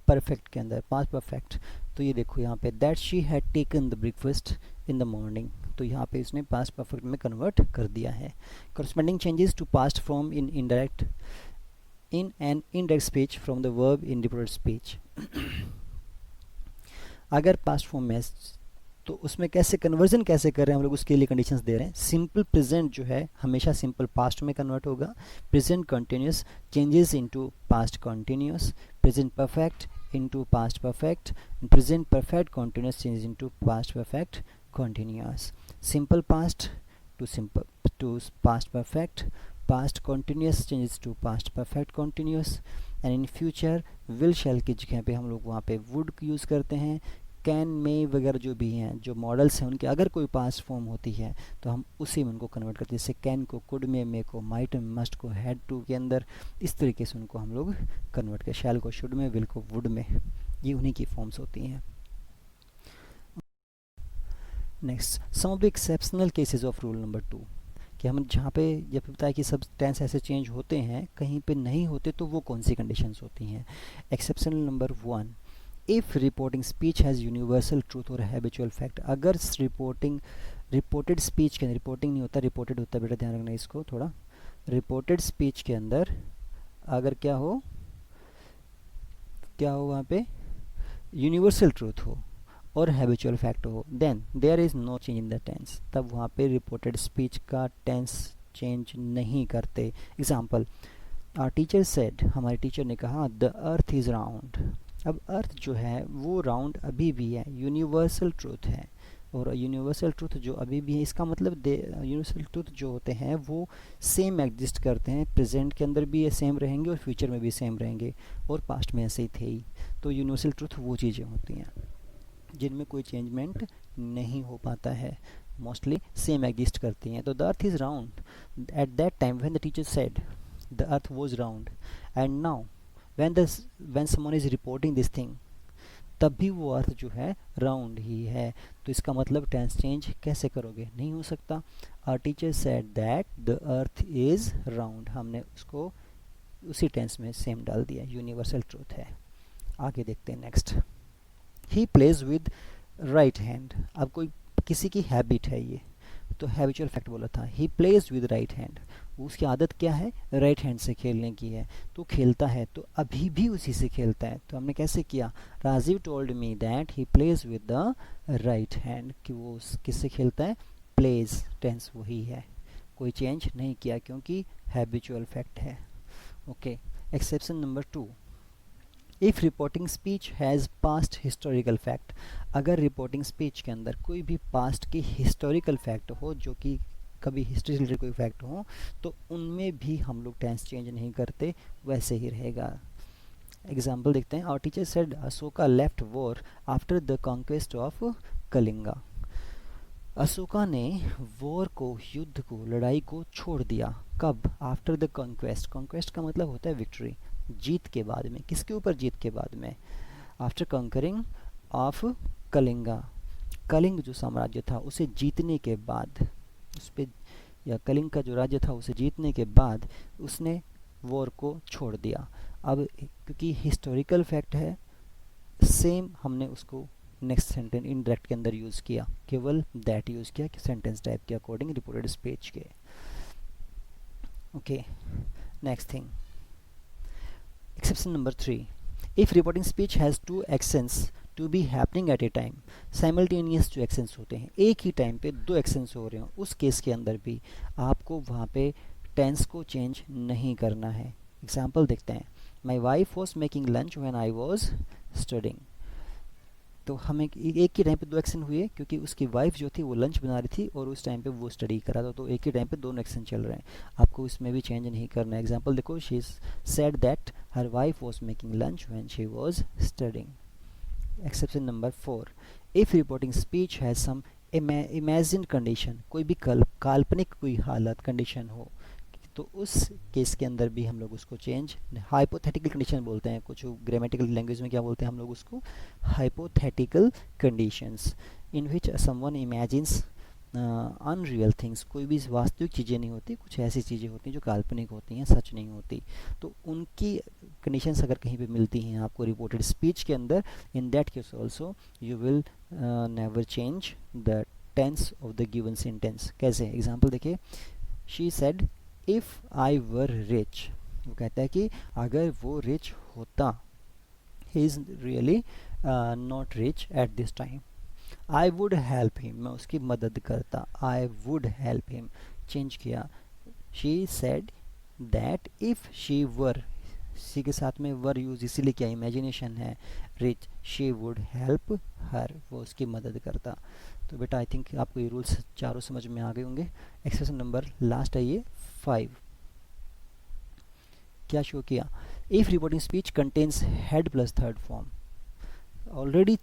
परफेक्ट के अंदर, पास्ट परफेक्ट। तो ये देखो यहाँ पे that she had taken the breakfast in the morning, तो यहाँ पे इसने पास्ट परफेक्ट में कन्वर्ट कर दिया है। Corresponding changes to past form in indirect in an indirect speech from the verb in reported speech। अगर पास्ट फॉर्म में तो उसमें कैसे कन्वर्जन कैसे कर रहे हैं हम लोग, उसके लिए कंडीशंस दे रहे हैं। सिंपल प्रेजेंट जो है हमेशा सिंपल पास्ट में कन्वर्ट होगा, present continuous changes into past continuous, present perfect into past perfect, present perfect continuous changes into past perfect continuous, simple past to past perfect, past continuous changes to past perfect continuous, and in future will shall की जगह पे हम लोग वहाँ पे would use करते हैं। Can में वगैरह जो भी हैं जो मॉडल्स हैं उनके अगर कोई पास्ट फॉर्म होती है तो हम उसी में उनको कन्वर्ट करते हैं, जैसे कैन को कुड में, मे को माइट में, मस्ट को हैड टू के अंदर, इस तरीके से उनको हम लोग कन्वर्ट करते, शैल को शुड में, विल को वुड में, ये उन्हीं की फॉर्म्स होती हैं। Next, some of the exceptional cases of rule number 2, कि हम जहाँ पे जब बताया कि सब टेंस ऐसे चेंज होते हैं, कहीं पे नहीं होते, तो वो कौन सी कंडीशंस होती हैं। Exceptional number 1, if reporting speech has universal truth और हैबिचुअल फैक्ट। अगर रिपोर्टेड स्पीच के अंदर, रिपोर्टिंग नहीं होता, रिपोर्टेड होता है, बेटा ध्यान रखना इसको थोड़ा। रिपोर्टेड स्पीच के अंदर अगर क्या हो वहाँ पे यूनिवर्सल ट्रूथ हो और हैबिचुअल फैक्ट हो, then there is no change in the tense. तब वहाँ पे रिपोर्टेड स्पीच का टेंस चेंज नहीं करते। एग्जाम्पल, आवर टीचर सेड, हमारे टीचर ने कहा, द अर्थ इज़ राउंड। अब अर्थ जो है वो राउंड अभी भी है, यूनिवर्सल ट्रूथ है, और यूनिवर्सल ट्रूथ जो अभी भी है, इसका मतलब यूनिवर्सल ट्रूथ जो होते हैं वो सेम एग्जिस्ट करते हैं, प्रेजेंट के अंदर भी ये सेम रहेंगे और फ्यूचर में भी सेम रहेंगे, और पास्ट में ऐसे ही थे ही। तो यूनिवर्सल ट्रूथ वो चीज़ें होती हैं जिनमें कोई चेंजमेंट नहीं हो पाता है, मोस्टली सेम एग्जिस्ट करती हैं। तो the earth is round at that time when the teacher said the earth was round, and now when someone is reporting this thing, तब भी वो अर्थ जो है राउंड ही है। तो इसका मतलब टेंस चेंज कैसे करोगे, नहीं हो सकता। Our teacher said that the earth is round, हमने उसको उसी टेंस में सेम डाल दिया, यूनिवर्सल ट्रूथ है। आगे देखते हैं next, he pledge with right hand. अब कोई किसी की हैबिट है ये, तो हैबिचुअल फैक्ट बोला था, ही प्लेज विद राइट हैंड, उसकी आदत क्या है, राइट हैंड से खेलने की है, तो खेलता है, तो अभी भी उसी से खेलता है। तो हमने कैसे किया, Rajiv told me that he pledge with the right hand, कि वो किससे खेलता है, प्लेज, टेंस वही है, कोई चेंज नहीं किया क्योंकि हैबिचुअल फैक्ट है। Okay, exception number 2, if reporting speech has past historical fact. अगर रिपोर्टिंग स्पीच के अंदर कोई भी पास्ट की हिस्टोरिकल फैक्ट हो, जो कि कभी हिस्ट्री से रिलेटेड कोई फैक्ट हो, तो उनमें भी हम लोग टेंस चेंज नहीं करते, वैसे ही रहेगा। एग्जाम्पल देखते हैं, our teacher said Ashoka left war after the conquest of Kalinga. Ashoka ने वॉर को, युद्ध को, लड़ाई को छोड़ दिया, कब, आफ्टर द कॉन्क्वेस्ट। कॉन्क्वेस्ट का मतलब होता है विक्ट्री, जीत के बाद में। किसके ऊपर जीत के बाद में, after conquering of Kalinga, Kalinga जो साम्राज्य था उसे जीतने के बाद, उस पे, या कलिंग का जो राज्य था उसे जीतने के बाद उसने वॉर को छोड़ दिया। अब क्योंकि हिस्टोरिकल फैक्ट है, सेम हमने उसको नेक्स्ट सेंटेंस इनडायरेक्ट के अंदर यूज़ किया, केवल दैट यूज़ किया कि सेंटेंस टाइप के अकॉर्डिंग रिपोर्टेड स्पीच के। Okay, next thing, exception number 3, if reporting speech has two actions to be happening at a time, simultaneous जो actions होते हैं, एक ही टाइम पे दो actions हो रहे हो, उस केस के अंदर भी आपको वहाँ पे टेंस को चेंज नहीं करना है। एग्जाम्पल देखते हैं, my wife was making lunch when I was studying. तो हमें एक ही टाइम पे दो एक्शन हुए, क्योंकि उसकी वाइफ जो थी वो लंच बना रही थी और उस टाइम पे वो स्टडी कर रहा था, तो एक ही टाइम पे दोनों एक्शन चल रहे हैं, आपको इसमें भी चेंज नहीं करना है। एग्जांपल देखो, she said that her wife was making lunch when she was studying. Exception number 4, if reporting speech has some imagined condition, कोई भी काल्पनिक कोई हालत, कंडीशन हो, तो उस केस के अंदर भी हम लोग उसको चेंज, हाइपोथेटिकल कंडीशन बोलते हैं, कुछ ग्रामेटिकल लैंग्वेज में क्या बोलते हैं हम लोग उसको, hypothetical conditions, in which someone imagines unreal things. कोई भी वास्तविक चीज़ें नहीं होती, कुछ ऐसी चीज़ें होती हैं जो काल्पनिक होती हैं, सच नहीं होती, तो उनकी कंडीशंस अगर कहीं पे मिलती हैं आपको रिपोर्टेड स्पीच के अंदर, in that case also you will never change the tense of the given sentence. कैसे, एग्जाम्पल देखिए, she said if I were rich, वो कहता है कि अगर वो रिच होता, he is really not rich at this time, I would help him, मैं उसकी मदद करता, I would help him, change किया, she said that if she were, she के साथ में वर यूज इसीलिए क्या, इमेजिनेशन है, rich, she would help her, वो उसकी मदद करता। तो बेटा आई थिंक आपको ये रूल्स चारों समझ में आ गए होंगे। एक्सप्रेशन नंबर लास्ट है ये 5, क्या शो किया, if reporting speech contains head plus third form, already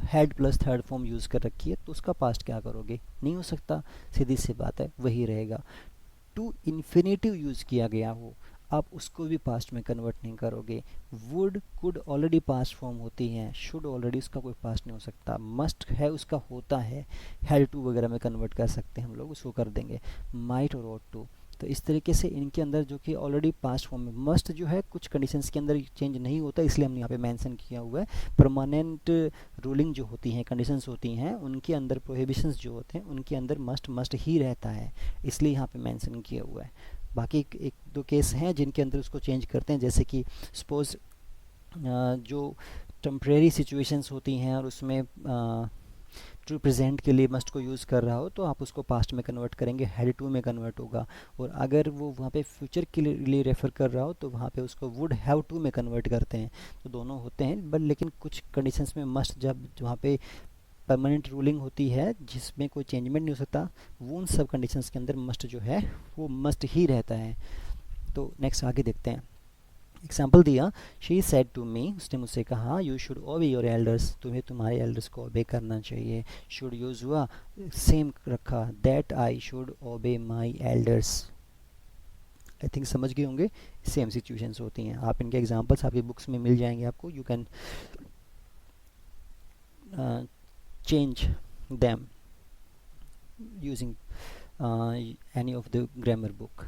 head plus third form use कर रखी है, तो उसका पास्ट क्या करोगे, नहीं हो सकता, सीधी सी बात है, वही रहेगा। टू इन्फिनेटिव यूज़ किया गया हो, आप उसको भी पास्ट में कन्वर्ट नहीं करोगे। Would could already past form होती हैं, शुड ऑलरेडी उसका कोई पास्ट नहीं हो सकता, मस्ट है उसका होता है, हैड टू वगैरह में कन्वर्ट कर सकते हैं हम लोग, उसको कर देंगे माइट और ought टू। तो इस तरीके से इनके अंदर जो कि ऑलरेडी पास्ट फॉर्म में, मस्ट जो है कुछ कंडीशंस के अंदर चेंज नहीं होता, इसलिए हमने यहाँ पे मेंशन किया हुआ है। परमानेंट रूलिंग जो होती हैं, कंडीशंस होती हैं, उनके अंदर प्रोहिबिशंस जो होते हैं उनके अंदर मस्ट मस्ट ही रहता है, इसलिए यहाँ पे मेंशन किया हुआ है। बाकी एक दो केस हैं जिनके अंदर उसको चेंज करते हैं, जैसे कि सपोज जो टेम्परेरी सिचुएशंस होती हैं और उसमें टू प्रेजेंट के लिए मस्ट को यूज़ कर रहा हो तो आप उसको पास्ट में कन्वर्ट करेंगे, हैड टू में कन्वर्ट होगा। और अगर वो वहाँ पे फ्यूचर के लिए रेफ़र कर रहा हो तो वहाँ पे उसको वुड हैव टू में कन्वर्ट करते हैं। तो दोनों होते हैं, बट लेकिन कुछ कंडीशंस में मस्ट, जब वहाँ पे परमानेंट रूलिंग होती है जिसमें कोई चेंजमेंट नहीं हो सकता, वो उन सब कंडीशंस के अंदर मस्ट जो है वो मस्ट ही रहता है। तो नेक्स्ट आगे देखते हैं। एग्जाम्पल दिया, शी सेड टू मी, उसने मुझसे कहा, यू शुड ओबे योर एल्डर्स, तुम्हें तुम्हारे एल्डर्स को ओबे करना चाहिए। शुड यूज हुआ, सेम रखा, दैट आई शुड ओबे माई एल्डर्स। आई थिंक समझ गए होंगे, सेम सिचुएशंस होती हैं। आप इनके एग्जाम्पल्स आपकी बुक्स में मिल जाएंगे आपको, you can change them using any of the grammar book.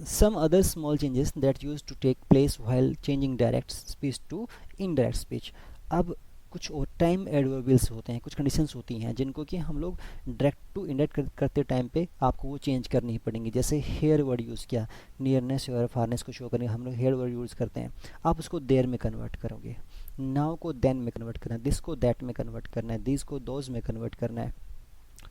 Some other small changes that used to take place while changing direct speech to indirect speech. अब कुछ और टाइम एडवर्बियल्स होते हैं, कुछ कंडीशंस होती हैं जिनको कि हम लोग डायरेक्ट टू इनडायरेक्ट करते टाइम पे आपको वो चेंज करनी पड़ेंगी। जैसे हेयर वर्ड यूज़ किया, नियरनेस और फारनेस को शो करने हम लोग हेयर वर्ड यूज़ करते हैं, आप उसको देर में कन्वर्ट करोगे। नाउ को देन में कन्वर्ट करना है, दिस को दैट में कन्वर्ट करना है, दिस को दोज में कन्वर्ट करना है,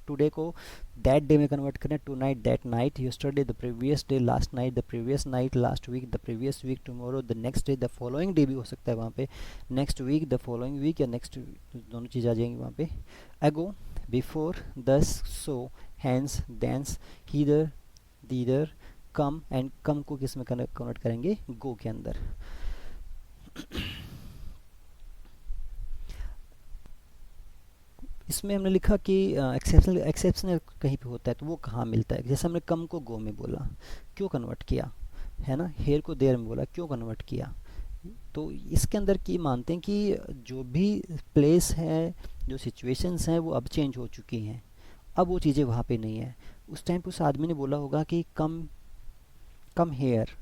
टुडे को दैट डे में कन्वर्ट करना है, tonight that night, yesterday the previous day, last night the previous night, last week the previous week, tomorrow the next day, the following day भी हो सकता है वहाँ पे, next week the following week, या next, दोनों चीज़ आ जाएंगी वहाँ पे। Ago, before, these, those, hence, thence, hither, thither, come, and come को किस में कन्वर्ट करेंगे, गो के अंदर। इसमें हमने लिखा कि एक्सेप्शनल कहीं पे होता है तो वो कहाँ मिलता है। जैसे हमने कम को गो में बोला, क्यों कन्वर्ट किया, है ना, हेयर को देर में बोला, क्यों कन्वर्ट किया। तो इसके अंदर की मानते हैं कि जो भी प्लेस है, जो सिचुएशंस हैं वो अब चेंज हो चुकी हैं, अब वो चीज़ें वहाँ पे नहीं है। उस टाइम पे उस आदमी ने बोला होगा कि कम कम हेयर,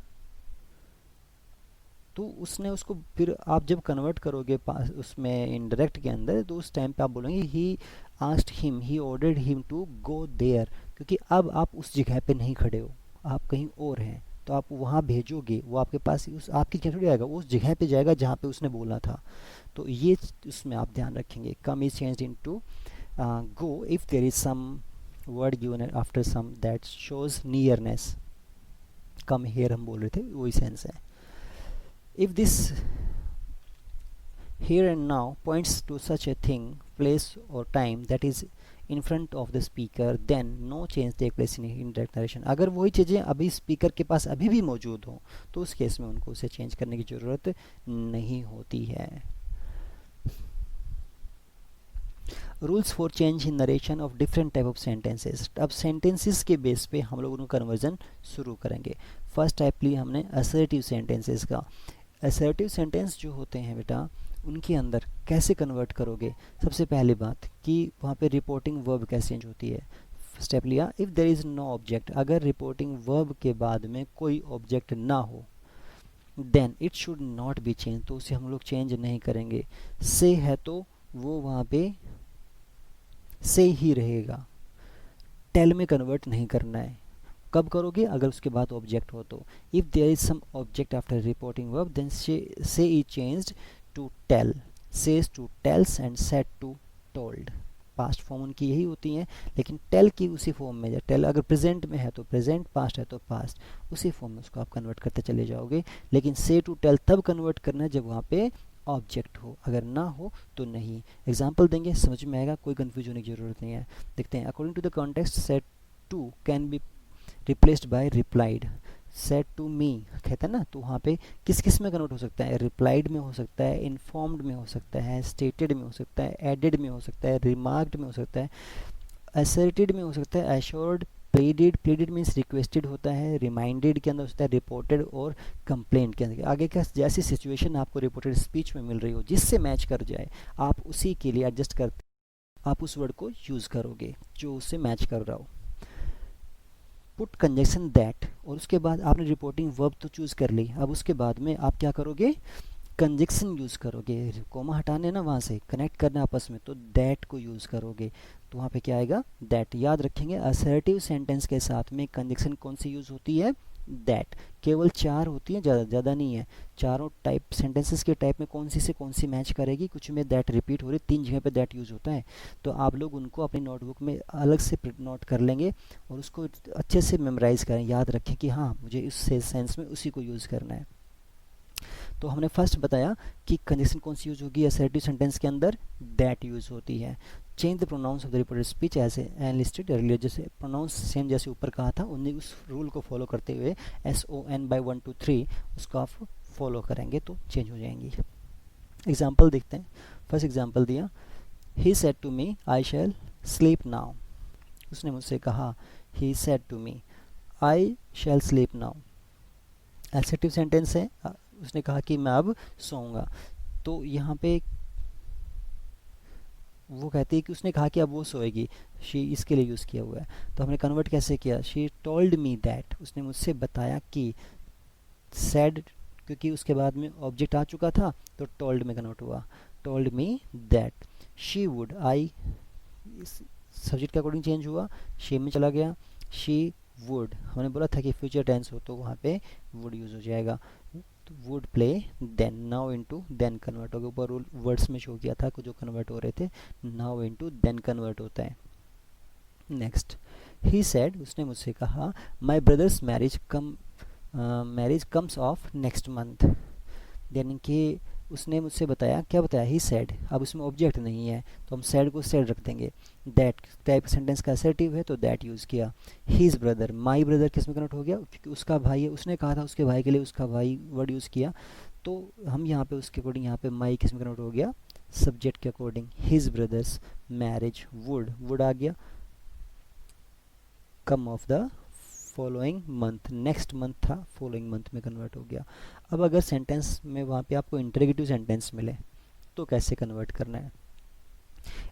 तो उसने उसको फिर आप जब कन्वर्ट करोगे पास उसमें इनडायरेक्ट के अंदर, तो उस टाइम पे आप बोलेंगे he asked him, he ordered him to go there, क्योंकि अब आप उस जगह पे नहीं खड़े हो, आप कहीं और हैं, तो आप वहाँ भेजोगे, वो आपके पास उस आपकी जगह थोड़ी आएगा, वो उस जगह पे जाएगा जहाँ पे उसने बोला था। तो ये उसमें आप ध्यान रखेंगे। Come is changed into go if there is some word given after some that shows nearness. Come here हम बोल रहे थे, वही सेंस है। If this here and now points to such a thing, place or time that is in front of the speaker, then no change take place in indirect narration. अगर वही चीज़ें अभी स्पीकर के पास अभी भी मौजूद हो तो उस केस में उनको उसे चेंज करने की ज़रूरत नहीं होती है। Rules for change in narration of different type of sentences. अब सेंटेंसेस के बेस पे हम लोग उनको कन्वर्जन शुरू करेंगे। फर्स्ट टाइप लिया हमने असर्टिव सेंटेंसेस का। असर्टिव सेंटेंस जो होते हैं बेटा, उनके अंदर कैसे कन्वर्ट करोगे। सबसे पहली बात कि वहाँ पे रिपोर्टिंग वर्ब कैसे चेंज होती है। स्टेप लिया, if there is no object, अगर रिपोर्टिंग वर्ब के बाद में कोई ऑब्जेक्ट ना हो, then it should not be change, तो उसे हम लोग चेंज नहीं करेंगे। से है तो वो वहाँ पे से ही रहेगा, टेल में कन्वर्ट नहीं करना है। कब करोगे, अगर उसके बाद ऑब्जेक्ट हो तो। If there is some object after reporting verb, then say is changed to tell, says to tells, and said to told. Past form उनकी यही होती हैं, लेकिन टेल की उसी फॉर्म में, टेल अगर प्रेजेंट में है तो प्रेजेंट, पास्ट है तो पास्ट, उसी फॉर्म में उसको आप कन्वर्ट करते चले जाओगे। लेकिन से टू टेल तब कन्वर्ट करना है जब वहाँ पे ऑब्जेक्ट हो, अगर ना हो तो नहीं। एग्जाम्पल देंगे, समझ में आएगा, कोई कन्फ्यूज होने की जरूरत नहीं है। देखते हैं, according to the context, said to can be replaced by replied. Said to me कहते हैं ना, तो वहाँ पे किस किस में कन्वर्ट हो सकता है, रिप्लाइड में हो सकता है, इन्फॉर्म्ड में हो सकता है, स्टेटेड में हो सकता है, एडेड में हो सकता है, रिमार्क्ड में हो सकता है, असर्टेड में हो सकता है, एश्योर्ड, प्लीडेड मीन्स रिक्वेस्टेड होता है, रिमाइंडेड के अंदर होता है रिपोर्टेड, और कंप्लेंट के अंदर आगे का जैसी सिचुएशन आपको रिपोर्टेड स्पीच में मिल रही हो जिससे मैच कर जाए, आप उसी के लिए एडजस्ट करते आप उस वर्ड को यूज़ करोगे जो उससे मैच कर रहा हो। पुट कंजक्शन दैट, और उसके बाद आपने रिपोर्टिंग वर्ब तो चूज़ कर ली, अब उसके बाद में आप क्या करोगे, कंजक्शन यूज़ करोगे। कोमा हटाने ना वहाँ से कनेक्ट करना आपस में, तो दैट को यूज़ करोगे, तो वहाँ पे क्या आएगा, दैट। याद रखेंगे असर्टिव सेंटेंस के साथ में कंजक्शन कौन सी यूज़ होती है, दैट। केवल 4 होती है, ज़्यादा नहीं है। चारों टाइप सेंटेंसेस के टाइप में कौन सी से कौन सी मैच करेगी, कुछ में दैट रिपीट हो रही, 3 जगह पे दैट यूज़ होता है। तो आप लोग उनको अपनी नोटबुक में अलग से नोट कर लेंगे और उसको अच्छे से मेमोराइज़ करें, याद रखें कि हाँ मुझे इस सेंस में उसी को यूज़ करना है। तो हमने फर्स्ट बताया कि कंजक्शन कौन सी यूज़ होगी असर्टिव सेंटेंस के अंदर, दैट यूज़ होती है। Change the pronouns of the reported speech as enlisted earlier, जैसे प्रोनाउंस सेम जैसे ऊपर कहा था उन्हीं उस रूल को फॉलो करते हुए SON by 1 to 3 उसको आप फॉलो करेंगे तो चेंज हो जाएंगी। एग्जाम्पल देखते हैं। फर्स्ट एग्जाम्पल दिया, he said to me I shall sleep now, उसने मुझसे कहा, he said to me I shall sleep now, assertive sentence है, उसने कहा कि मैं अब सोऊंगा। तो यहाँ पे वो कहती है कि उसने कहा कि अब वो सोएगी, शी इसके लिए यूज़ किया हुआ है। तो हमने कन्वर्ट कैसे किया, शी टोल्ड मी दैट, उसने मुझसे बताया कि, सेड क्योंकि उसके बाद में ऑब्जेक्ट आ चुका था तो टोल्ड में कन्वर्ट हुआ, told me that she would, I subject के अकॉर्डिंग चेंज हुआ, शी में चला गया, शी वुड, हमने बोला था कि फ्यूचर टेंस हो तो वहाँ पे वुड यूज़ हो जाएगा, would play then, now into then convert हो गया, ऊपर वर्ड्स में शो किया था जो कन्वर्ट हो रहे थे, नाउ इनटू देन कन्वर्ट होता है। नेक्स्ट, ही सेड, उसने मुझसे कहा, my brothers marriage comes of next month, यानी कि उसने मुझसे बताया, क्या बताया, ही सेड, अब उसमें ऑब्जेक्ट नहीं है तो हम सेड को सेड रख देंगे, दैट टाइप सेंटेंस का असर्टिव है तो दैट यूज़ किया। हीज ब्रदर, माई ब्रदर किस में कन्वर्ट हो गया, क्योंकि उसका भाई है, उसने कहा था उसके भाई के लिए उसका भाई वर्ड यूज़ किया, तो हम यहाँ पे उसके अकॉर्डिंग यहाँ पे माई किस में कन्वर्ट हो गया, सब्जेक्ट के according, his brother's marriage would आ गया, come of the following month, next month था, फॉलोइंग मंथ में कन्वर्ट हो गया। अब अगर सेंटेंस में वहाँ पे आपको इंटरोगेटिव सेंटेंस मिले तो कैसे कन्वर्ट करना है।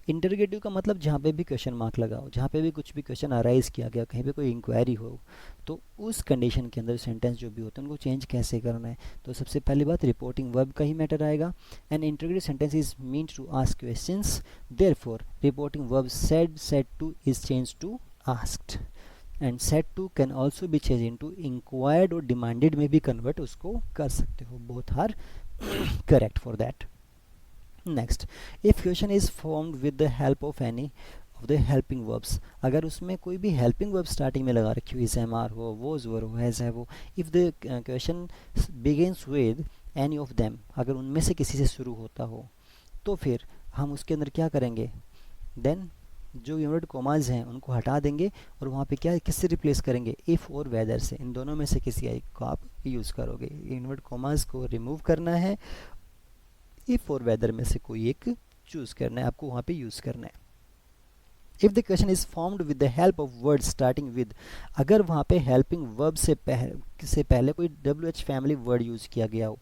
इंटरोगेटिव का मतलब जहाँ पे भी क्वेश्चन मार्क लगाओ, जहाँ पे भी कुछ भी क्वेश्चन अराइज किया गया, कहीं पे कोई इंक्वायरी हो, तो उस कंडीशन के अंदर सेंटेंस जो भी होते हैं उनको चेंज कैसे करना है। तो सबसे पहली बात रिपोर्टिंग वर्ब का ही मैटर आएगा। An interrogative sentence is mean to ask questions, therefore reporting verb said to is change to asked, and said to can also be change into inquired और डिमांडेड में भी कन्वर्ट उसको कर सकते हो, both are correct for that. Next, if question is formed with the help of any of the helping verbs, अगर उसमें कोई भी हेल्पिंग वर्ब स्टार्टिंग में लगा रखी हुई, एमआर हो, वोज वर हो, हैज है वो, if the question begins with any of them, अगर उनमें से किसी से शुरू होता हो तो फिर हम उसके अंदर क्या करेंगे, देन जो इन्वर्टेड कॉमाज हैं उनको हटा देंगे और वहाँ पे क्या किससे रिप्लेस करेंगे, इफ़ और वेदर से, इन दोनों में से किसी एक को आप यूज़ करोगे। इन्वर्टेड कॉमाज को रिमूव करना है, इफ़ और वेदर में से कोई एक चूज़ करना है, आपको वहाँ पे यूज़ करना है। If the question is formed with the help of word starting with, अगर वहाँ पे हेल्पिंग वर्ब से पहले कोई WH फैमिली वर्ड यूज़ किया गया हो,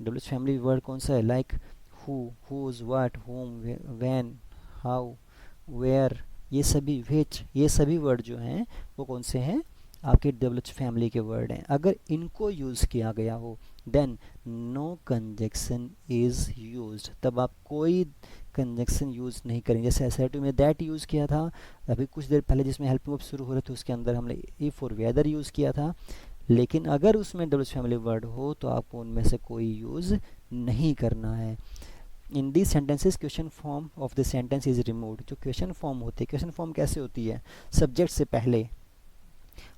WH फैमिली वर्ड कौन सा है, like who, whose, what, whom, when, how, where, ये सभी, विच, ये सभी वर्ड जो हैं वो कौन से हैं, आपके WH फैमिली के वर्ड हैं। अगर इनको यूज़ किया गया हो then no conjunction is used, तब आप कोई कंजक्शन यूज़ नहीं करेंगे। जैसे असर्टिव में दैट यूज़ किया था अभी कुछ देर पहले, जिसमें हेल्पिंग वर्ब शुरू हो रहे थे उसके अंदर हमने इफ़ और वेदर यूज़ किया था, लेकिन अगर उसमें WH फैमिली वर्ड हो तो आपको उनमें से कोई यूज़ नहीं करना है। In this sentences question form of the sentence is removed, जो क्वेश्चन फॉर्म होती है, क्वेश्चन फॉर्म कैसे होती है, सब्जेक्ट से पहले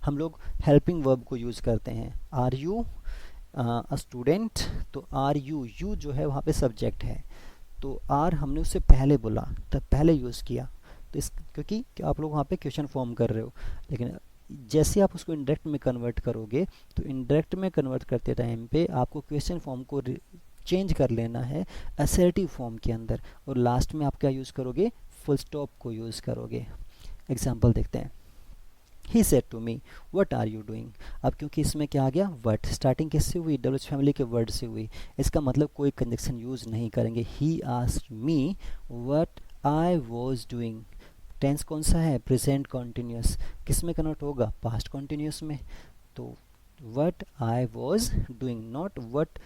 हम लोग हेल्पिंग वर्ब को यूज़ करते हैं, आर यू अ स्टूडेंट, तो आर यू जो है वहाँ पे सब्जेक्ट है, तो आर हमने उससे पहले बोला तब पहले यूज़ किया, तो इस क्योंकि आप लोग वहाँ पे क्वेश्चन फॉर्म कर रहे हो, लेकिन जैसे आप उसको इंडायरेक्ट में कन्वर्ट करोगे तो इंडायरेक्ट में कन्वर्ट करते टाइम पे आपको क्वेश्चन फॉर्म को चेंज कर लेना है असर्टिव फॉर्म के अंदर, और लास्ट में आप क्या यूज़ करोगे, फुल स्टॉप को यूज़ करोगे। एग्जाम्पल देखते हैं। He said to me what are you doing. अब क्योंकि इसमें क्या आ गया, व्हाट, स्टार्टिंग किससे हुई, डब्ल्यूएच फैमिली के वर्ड से हुई, इसका मतलब कोई कंजक्शन यूज़ नहीं करेंगे। He asked me what I was doing, tense कौन सा है, प्रेजेंट कॉन्टिन्यूस, किस में कन्वर्ट होगा, पास्ट कॉन्टिन्यूस में। तो what I was doing, not what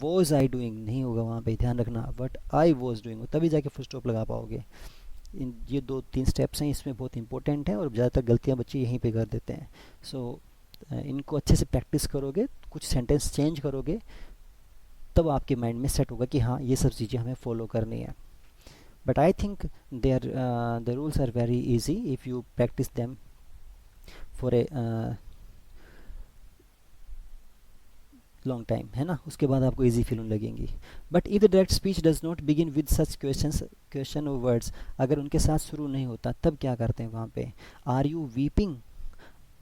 was I doing नहीं होगा वहाँ पे, ध्यान रखना, व्हाट आई वॉज डूइंग, तभी जाके फुल स्टॉप लगा पाओगे। इन ये 2-3 स्टेप्स हैं, इसमें बहुत इंपॉर्टेंट है और ज़्यादातर गलतियाँ बच्चे यहीं पे कर देते हैं। सो इनको अच्छे से प्रैक्टिस करोगे, कुछ सेंटेंस चेंज करोगे, तब आपके माइंड में सेट होगा कि हाँ ये सब चीज़ें हमें फॉलो करनी है। But I think the rules are very easy if you practice them for a long time, है ना, उसके बाद आपको इजी फील होने लगेंगी। But if the direct speech does not begin with such question और वर्ड्स, अगर उनके साथ शुरू नहीं होता तब क्या करते हैं वहाँ पे, are you weeping,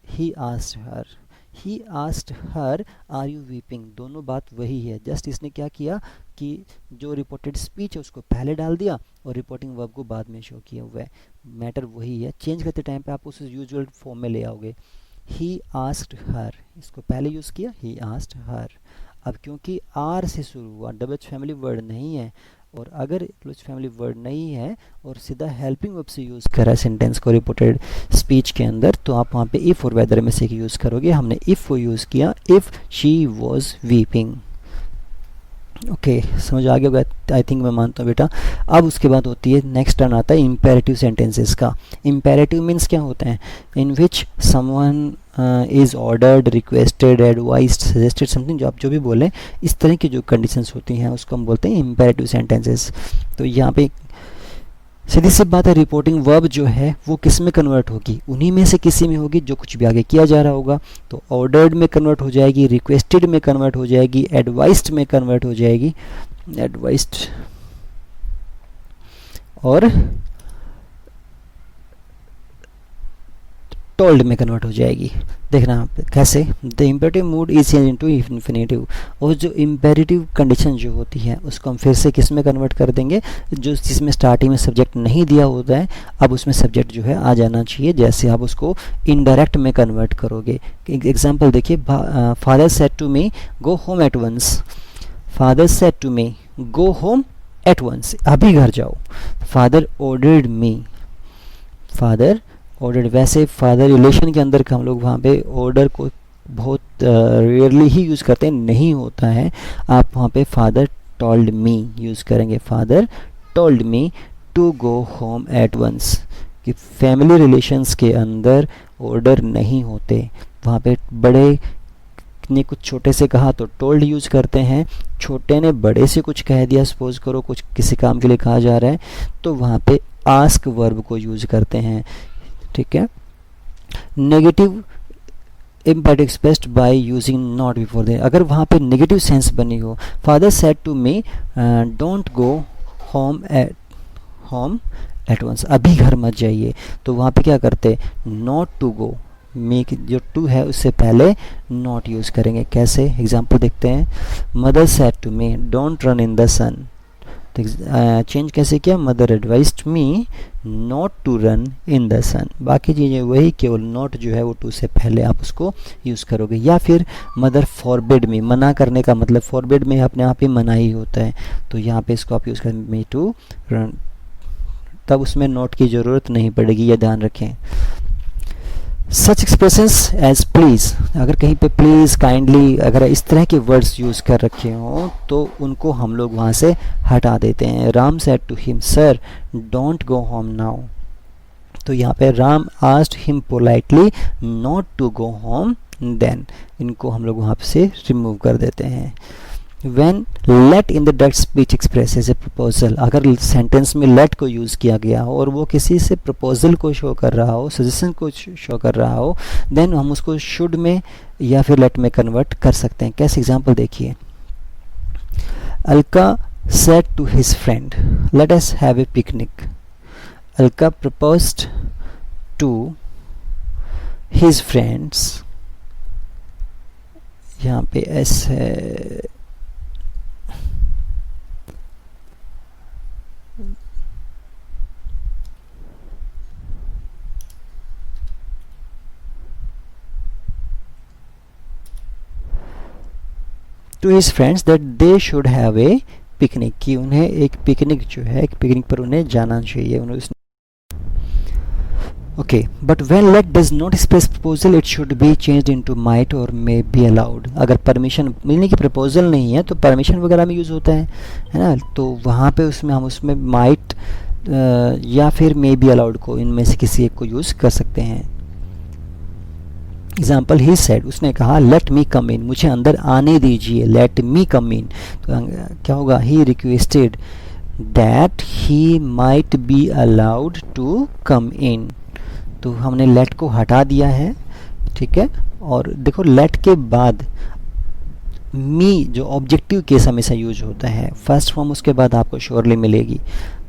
he asked her, he asked her are you weeping, दोनों बात वही है, जस्ट इसने क्या किया कि जो रिपोर्टेड स्पीच है उसको पहले डाल दिया और रिपोर्टिंग वर्ब को बाद में शो किया हुआ है, मैटर वही है, चेंज करते टाइम पे आप उस यूजुअल फॉर्म में ले आओगे। ही आस्क्ड हर, इसको पहले यूज़ किया, ही आस्क्ड हर। अब क्योंकि आर से शुरू हुआ, डबल फैमिली वर्ड नहीं है, और अगर डबल फैमिली वर्ड नहीं है और सीधा हेल्पिंग वर्ब से यूज़ करा सेंटेंस को रिपोर्टेड स्पीच के अंदर, तो आप वहाँ पे इफ़ और वेदर में से एक यूज़ करोगे। हमने इफ़ को यूज़ किया, if she was weeping. Okay, समझ आ गया होगा आई थिंक, मैं मानता हूँ बेटा। अब उसके बाद होती है, नेक्स्ट टर्न आता है इम्पेरेटिव सेंटेंसेस का। इम्पेरेटिव मीन्स क्या होता है, in which someone is ordered, requested, advised, suggested something, जो आप जो भी बोलें, इस तरह की जो कंडीशंस होती हैं उसको हम बोलते हैं इम्पेरेटिव सेंटेंसेस। तो यहाँ पे सीधी सी बात है, रिपोर्टिंग वर्ब जो है वो किस में कन्वर्ट होगी, उन्हीं में से किसी में होगी जो कुछ भी आगे किया जा रहा होगा। तो ऑर्डर्ड में कन्वर्ट हो जाएगी, रिक्वेस्टेड में कन्वर्ट हो जाएगी, एडवाइस्ड में कन्वर्ट हो जाएगी, एडवाइस्ड, और टोल्ड में कन्वर्ट हो जाएगी। देखना कैसे, the imperative mood is change into infinitive, और जो इम्पेरेटिव कंडीशन जो होती है उसको हम फिर से किस में कन्वर्ट कर देंगे, जो जिसमें स्टार्टिंग में सब्जेक्ट नहीं दिया होता है, अब उसमें सब्जेक्ट जो है आ जाना चाहिए, जैसे आप उसको इनडायरेक्ट में कन्वर्ट करोगे। एग्जाम्पल देखिए, father said to me go home at once, father said to me go home at once, अभी घर जाओ। Father ordered me, father order, वैसे फादर रिलेशन के अंदर हम लोग वहाँ पे ऑर्डर को बहुत रेयरली ही यूज़ करते हैं, नहीं होता है। आप वहाँ पे फादर टोल्ड मी यूज़ करेंगे, father told me to go home at once, कि फैमिली रिलेशंस के अंदर ऑर्डर नहीं होते। वहाँ पे बड़े ने कुछ छोटे से कहा तो टोल्ड यूज़ करते हैं, छोटे ने बड़े से कुछ कह दिया, सपोज करो कुछ किसी काम के लिए कहा जा रहा है, तो वहाँ पे आस्क वर्ब को यूज़ करते हैं, ठीक है। Negative impact expressed by using not before there, अगर वहाँ पे नेगेटिव सेंस बनी हो, father said to me don't go home at once, अभी घर मत जाइए, तो वहाँ पे क्या करते, नॉट टू गो, मी जो टू है उससे पहले नॉट यूज़ करेंगे। कैसे, एग्जाम्पल देखते हैं, mother said to me don't run in the sun, change कैसे किया, mother advised me not to run in the sun, बाकी चीज़ें वही, केवल नॉट जो है वो टू से पहले आप उसको यूज़ करोगे। या फिर मदर फॉरबिड मी, मना करने का मतलब फॉरबिड में अपने आप ही मना ही होता है, तो यहाँ पे इसको आप यूज़ करें मी टू रन, तब उसमें नॉट की ज़रूरत नहीं पड़ेगी, यह ध्यान रखें। सच एक्सप्रेशंस एज प्लीज़, अगर कहीं पे प्लीज़, काइंडली, अगर इस तरह के वर्ड्स यूज़ कर रखे हों तो उनको हम लोग वहाँ से हटा देते हैं। Ram said to him sir don't go home now, तो यहाँ पे Ram asked him politely not to go home then, इनको हम लोग वहाँ से रिमूव कर देते हैं। When let in the direct speech expresses a proposal, अगर सेंटेंस में let को यूज़ किया गया हो और वो किसी से प्रपोजल को शो कर रहा हो, सजेशन को शो कर रहा हो, देन हम उसको शुड में या फिर let में कन्वर्ट कर सकते हैं। कैसे, एग्जाम्पल देखिए, Alka said to his friend let us have a picnic, Alka proposed to his friends, यहाँ पे एस है, to his friends that they should have a picnic, कि उन्हें एक पिकनिक जो है, एक पिकनिक पर उन्हें जाना चाहिए। उन्हें okay, but when let does not express proposal it should be changed into might और मे बी अलाउड। अगर परमिशन मिलने की प्रपोजल नहीं है तो परमिशन वगैरह में यूज़ होता है ना, तो वहाँ पे उसमें हम उसमें माइट या फिर मे बी अलाउड को, इनमें से किसी एक को यूज़ कर सकते हैं। एग्जाम्पल, ही सेड, उसने कहा, लेट मी कम इन, मुझे अंदर आने दीजिए, लेट मी कम इन। तो क्या होगा, he requested that he might be allowed to come in. तो हमने लेट को हटा दिया है, ठीक है। और देखो लेट के बाद मी जो ऑब्जेक्टिव केस हमेशा यूज होता है, फर्स्ट फॉर्म उसके बाद आपको श्योरली मिलेगी।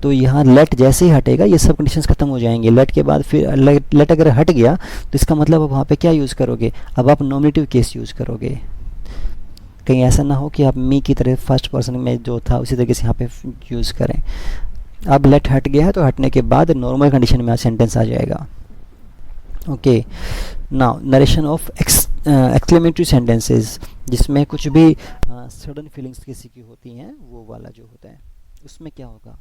तो यहाँ लेट जैसे ही हटेगा ये सब कंडीशंस खत्म हो जाएंगे। लेट के बाद फिर लेट अगर हट गया तो इसका मतलब अब वहाँ पे क्या यूज़ करोगे, अब आप नॉमिनेटिव केस यूज़ करोगे। कहीं ऐसा ना हो कि आप मी की तरह फर्स्ट पर्सन में जो था उसी तरीके से यहाँ पे यूज़ करें। अब लेट हट गया है तो हटने के बाद नॉर्मल कंडीशन में सेंटेंस आ जाएगा। Okay, now narration of exclamatory sentences, जिसमें कुछ भी सडन फीलिंग्स किसी की होती हैं, वो वाला जो होता है उसमें क्या होगा।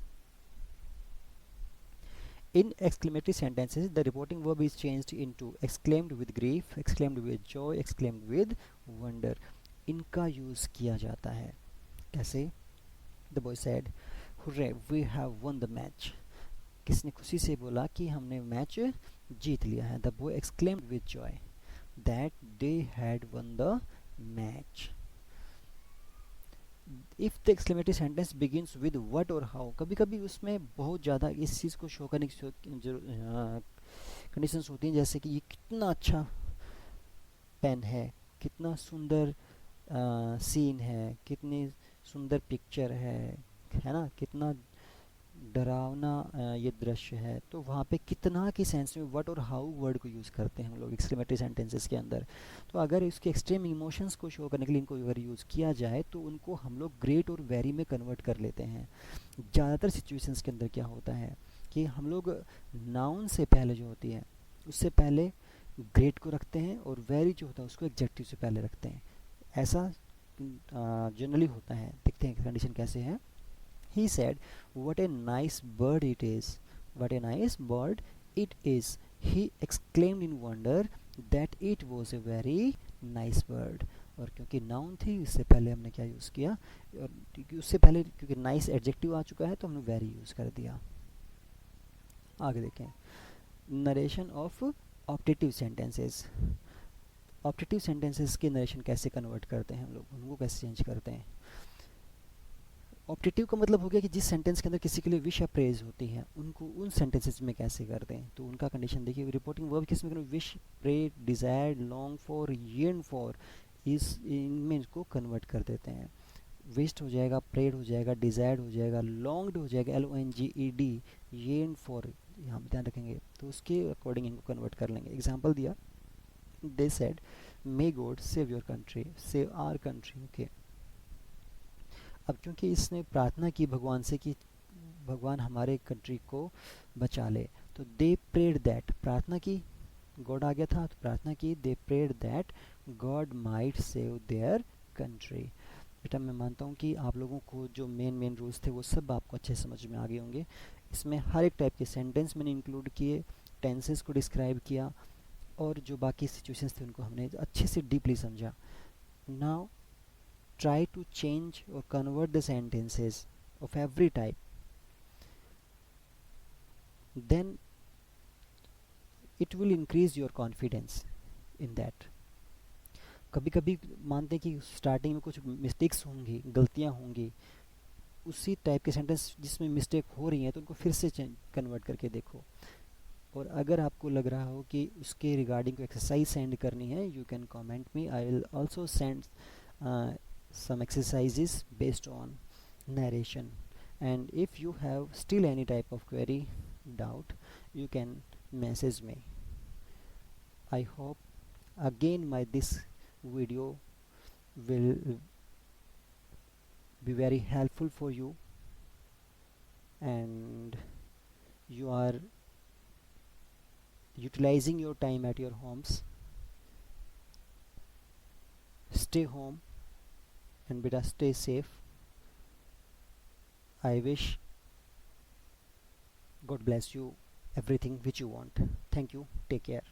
In exclamatory sentences, the reporting verb is changed into exclaimed with grief, exclaimed with joy, exclaimed with wonder. इनका यूज किया जाता है कैसे। The boy said, "Hooray, we have won the match." किसने खुशी से बोला कि हमने मैच जीत लिया है। The boy exclaimed with joy that they had won the match. If the exclamatory sentence begins with what और हाउ, कभी कभी उसमें बहुत ज़्यादा इस चीज़ को शो करने की कंडीशंस होती हैं, जैसे कि ये कितना अच्छा पेन है, कितना सुंदर सीन है, कितनी सुंदर पिक्चर है ना, कितना डरावना ये दृश्य है। तो वहाँ पे कितना की सेंस में व्हाट और हाउ वर्ड को यूज़ करते हैं हम लोग एक्सक्लेमेटरी सेंटेंसेस के अंदर। तो अगर इसके एक्सट्रीम इमोशंस को शो करने के लिए इनको अगर यूज़ किया जाए तो उनको हम लोग ग्रेट और वेरी में कन्वर्ट कर लेते हैं। ज़्यादातर सिचुएशंस के अंदर क्या होता है कि हम लोग नाउन से पहले जो होती है उससे पहले ग्रेट को रखते हैं और वेरी जो होता है उसको एग्जेक्टिव से पहले रखते हैं। ऐसा जनरली होता है। देखते हैं कंडीशन कैसे है। He said, "What a nice bird it is! What a nice bird it is!" He exclaimed in wonder that it was a very nice bird. और क्योंकि नाउन थी इससे पहले हमने क्या यूज़ किया, और क्योंकि उससे पहले क्योंकि नाइस एडजेक्टिव आ चुका है तो हमने वेरी यूज़ कर दिया। आगे देखें, narration of optative sentences. Optative sentences के नरेशन कैसे कन्वर्ट करते हैं हम लोग, उनको कैसे चेंज करते हैं। ऑप्टेटिव का मतलब हो गया कि जिस सेंटेंस के अंदर किसी के लिए विश या प्रेज होती है उनको उन सेंटेंसेस में कैसे करते हैं। तो उनका कंडीशन देखिए, रिपोर्टिंग वर्ब किस में करें, wish, pray, desire, long for, yearn for, इस इनमें इसको कन्वर्ट कर देते हैं। विश्ड हो जाएगा, प्रेड हो जाएगा, डिज़ायर्ड हो जाएगा, लॉन्ग्ड हो जाएगा, LONGED, येर्न फॉर, यहाँ पे ध्यान रखेंगे तो उसके अकॉर्डिंग इनको कन्वर्ट कर लेंगे। एग्जाम्पल दिया, they said, may God save your country, save our country. Okay, अब क्योंकि इसने प्रार्थना की भगवान से कि भगवान हमारे कंट्री को बचा ले, तो दे प्रेड दैट, प्रार्थना की, गॉड आ गया था तो प्रार्थना की, they prayed that God might save their country. बेटा मैं मानता हूँ कि आप लोगों को जो मेन रूल्स थे वो सब आपको अच्छे समझ में आ गए होंगे। इसमें हर एक टाइप के सेंटेंस मैंने इंक्लूड किए, टेंसेस को डिस्क्राइब किया और जो बाकी सिचुएशंस थे उनको हमने अच्छे से डीपली समझा। Now try to change or convert the sentences of every type, then it will increase your confidence in that. कभी कभी मानते हैं कि स्टार्टिंग में कुछ मिस्टेक्स होंगी, गलतियां होंगी, उसी टाइप के सेंटेंस जिसमें मिस्टेक हो रही हैं तो उनको फिर से कन्वर्ट करके देखो। और अगर आपको लग रहा हो कि उसके रिगार्डिंग को एक्सरसाइज सेंड करनी है, you can comment me, I will also send some exercises based on narration. And if you have still any type of query, doubt, you can message me. I hope again this video will be very helpful for you and you are utilizing your time at your homes. Stay home, and beta stay safe. I wish God bless you everything which you want. Thank you. Take care.